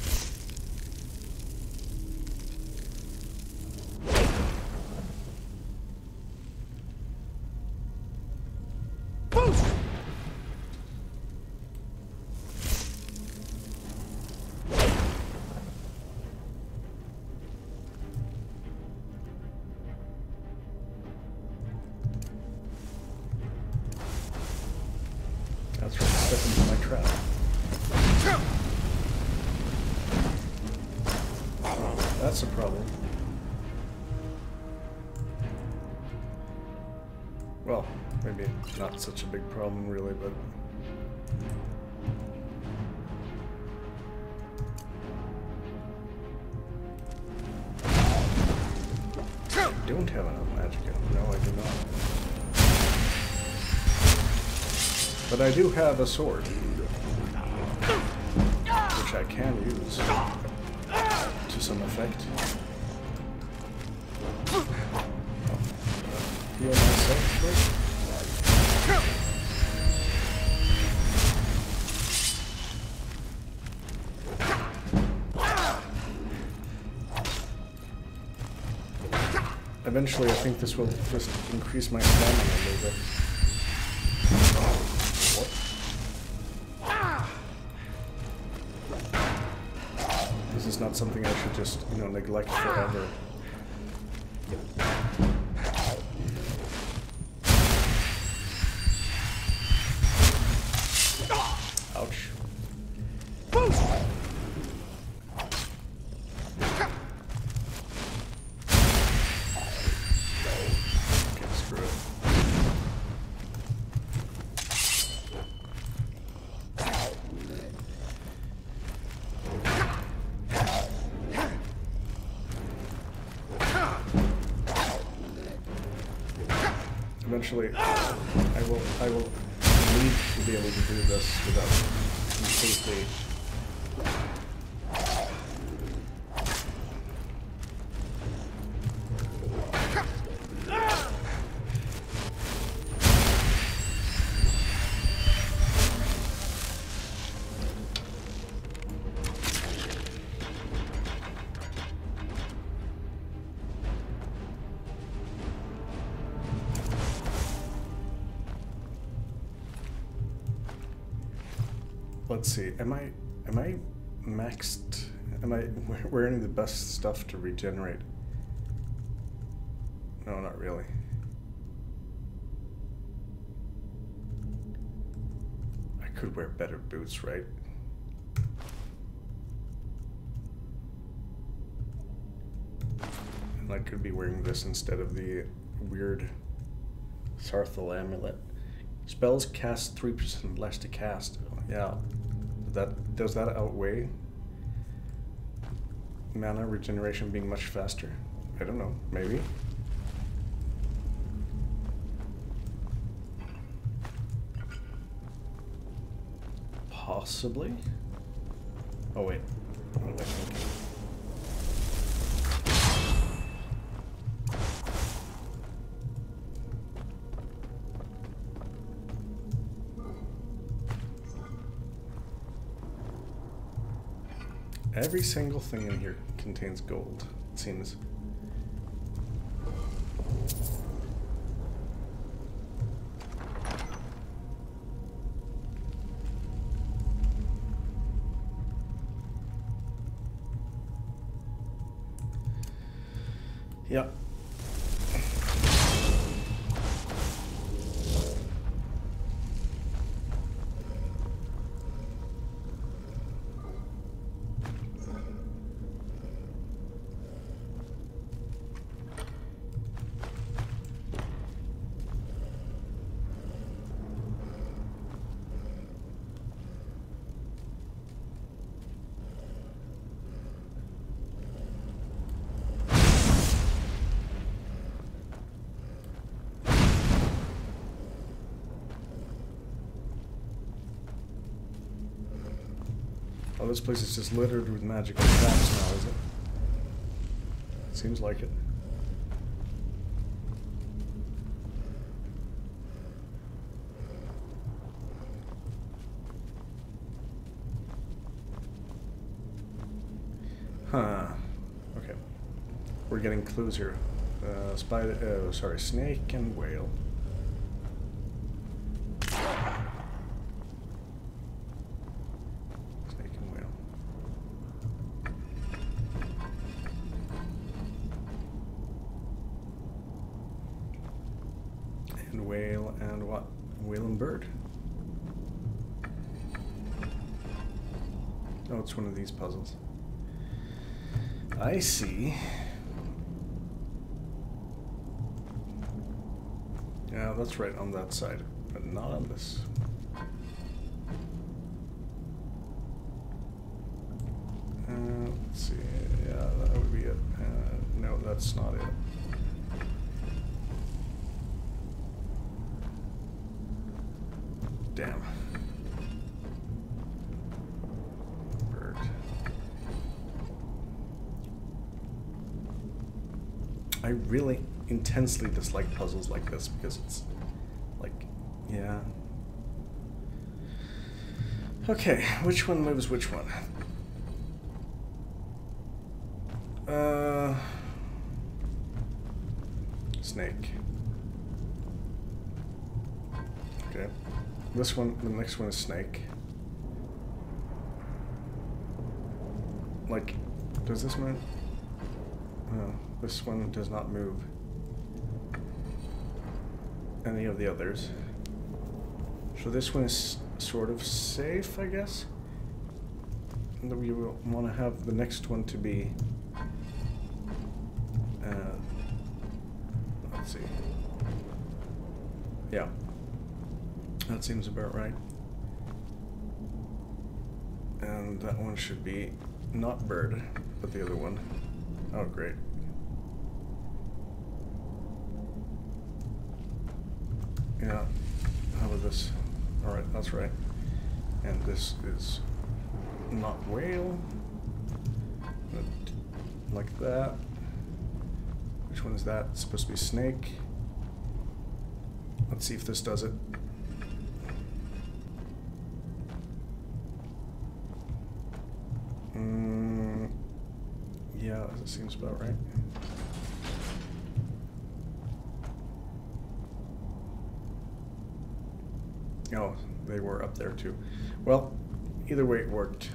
that's a problem. Well, maybe not such a big problem really, but... I don't have enough magic. No, I do not. But I do have a sword, which I can use to some effect. Heal myself first. Eventually, I think this will just increase my stamina a little bit. What? This is not something I should just, you know, neglect forever. Ouch. Okay, screw it. Eventually, I will need to be able to do this without completely. Let's see. Am I maxed? Am I wearing the best stuff to regenerate? No, not really. I could wear better boots, right? And I could be wearing this instead of the weird Sarthal amulet. Spells cast 3% less to cast. Yeah. Does that outweigh mana regeneration being much faster? I don't know. Maybe. Possibly. Oh wait. What am I thinking? Every single thing in here contains gold, it seems. Yeah. Oh, this place is just littered with magical traps now, is it? Seems like it. Huh. Okay. We're getting clues here. Spider, sorry, snake and whale. Whale and what? Whale and bird? Oh, it's one of these puzzles. I see. Yeah, that's right on that side, but not on this. Let's see. Yeah, that would be it. No, that's not it. Damn. Bird. I really intensely dislike puzzles like this because it's like, yeah. Okay, which one moves which one? Snake. Okay. This one, the next one is snake. Like, does this move? No, this one does not move any of the others. So this one is sort of safe, I guess. And then we will want to have the next one to be let's see. Yeah. That seems about right. And that one should be not bird, but the other one. Oh, great. Yeah. How about this? Alright, that's right. And this is not whale. Like that. Which one is that? It's supposed to be snake. Let's see if this does it. Yeah, that seems about right. Oh, they were up there too. Well, either way it worked.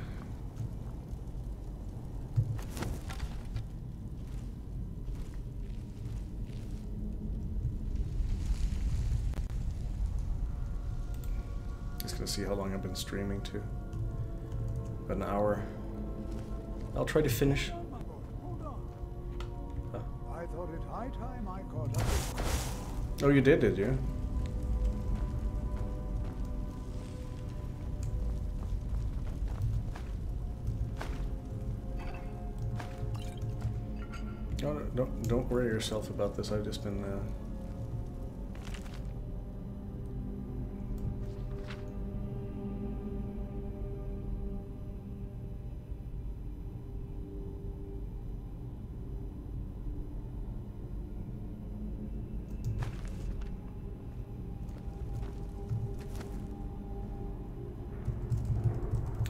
Just gonna see how long I've been streaming to. About an hour. I'll try to finish. I thought it high time I caught up. Oh, you did you? No, don't worry yourself about this. I've just been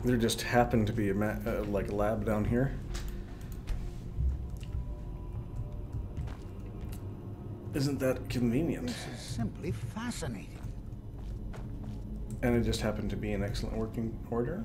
there just happened to be a like a lab down here. Isn't that convenient? This is simply fascinating. And it just happened to be in excellent working order.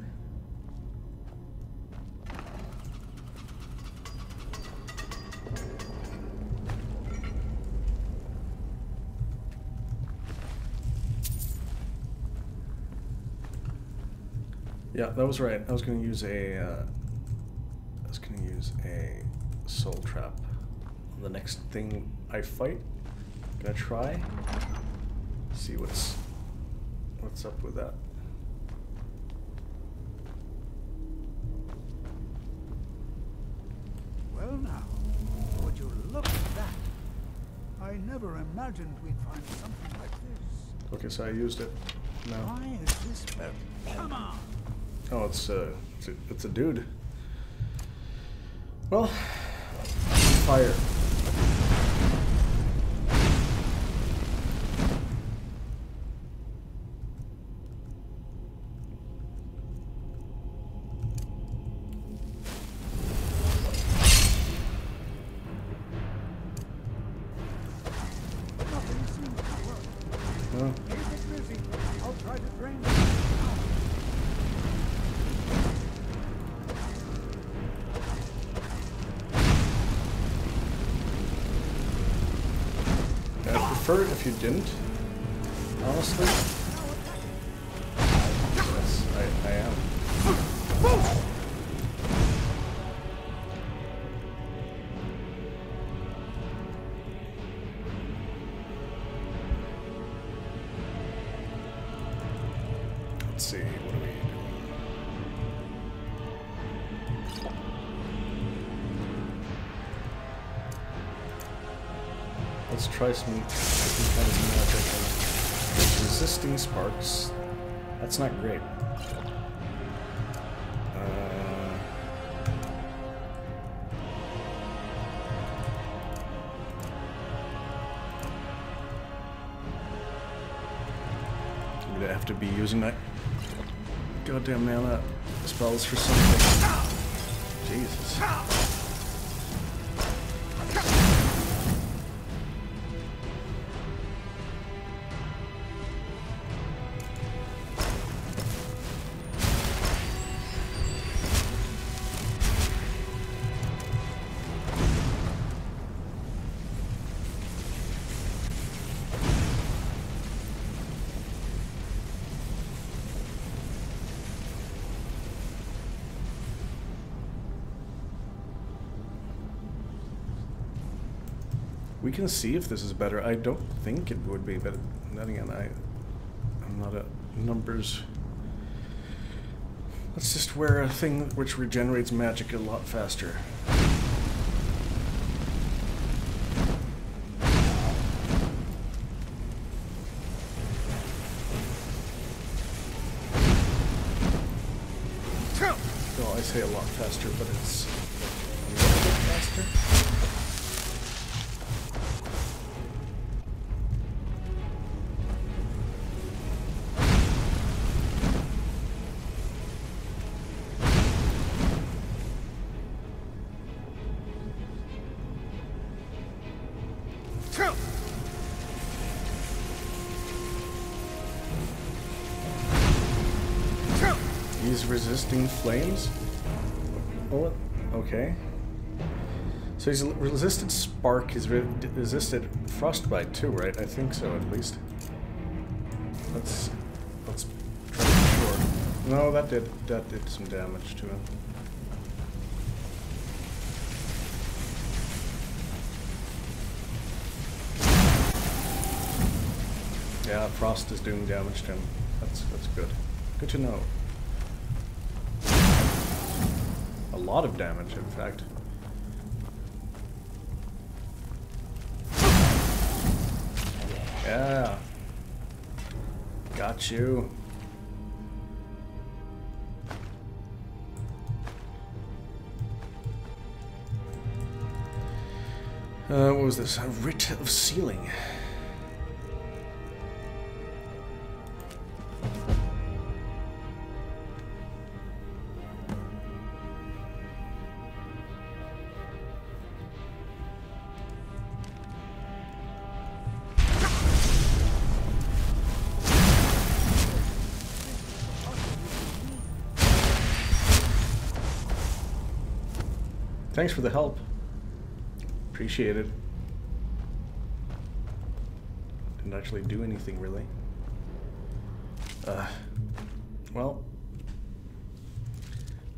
Yeah, that was right. I was going to use a soul trap on the next thing I fight. Gonna try. See what's up with that. Well now, would you look at that? I never imagined we'd find something like this. Okay, so I used it. No. Why is this? Come on. Oh, it's a dude. Well, fire. Nothing seems to work. Oh. Keep it busy. I'll try to drain it. I'd prefer it if you didn't, honestly. Yes, I am. Let's see, what are we doing? Let's try some different kinds of magic. Resisting sparks. That's not great. I'm gonna have to be using that goddamn mana spells for something. Jesus. We can see if this is better. I don't think it would be, but then again, I'm not a numbers. Let's just wear a thing which regenerates magic a lot faster. Well, I say a lot faster, but it's a little bit faster. He's resisting flames? Oh, okay. So he's resisted spark, he's resisted frostbite too, right? I think so, at least. Let's try to be sure. No, that did some damage to him. Yeah, frost is doing damage to him. That's good. Good to know. A lot of damage, in fact. Yeah. Got you. What was this? A writ of sealing. Thanks for the help. Appreciate it. Didn't actually do anything, really. Well,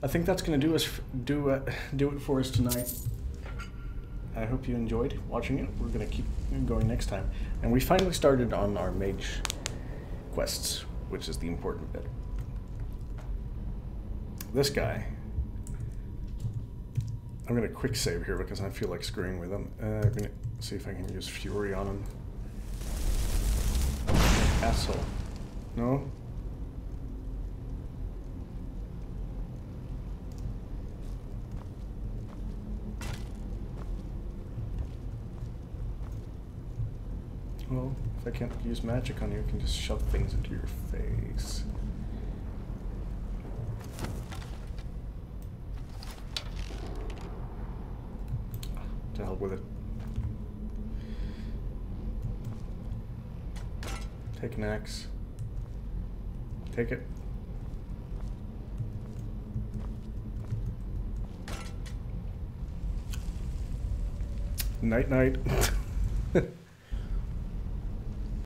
I think that's gonna do it for us tonight. I hope you enjoyed watching it. We're gonna keep going next time. And we finally started on our mage quests, which is the important bit. This guy. I'm gonna quick save here because I feel like screwing with him. I'm gonna see if I can use Fury on him. Asshole. No? Well, if I can't use magic on you, I can just shove things into your face. To hell with it. Take an axe. Take it. Night night.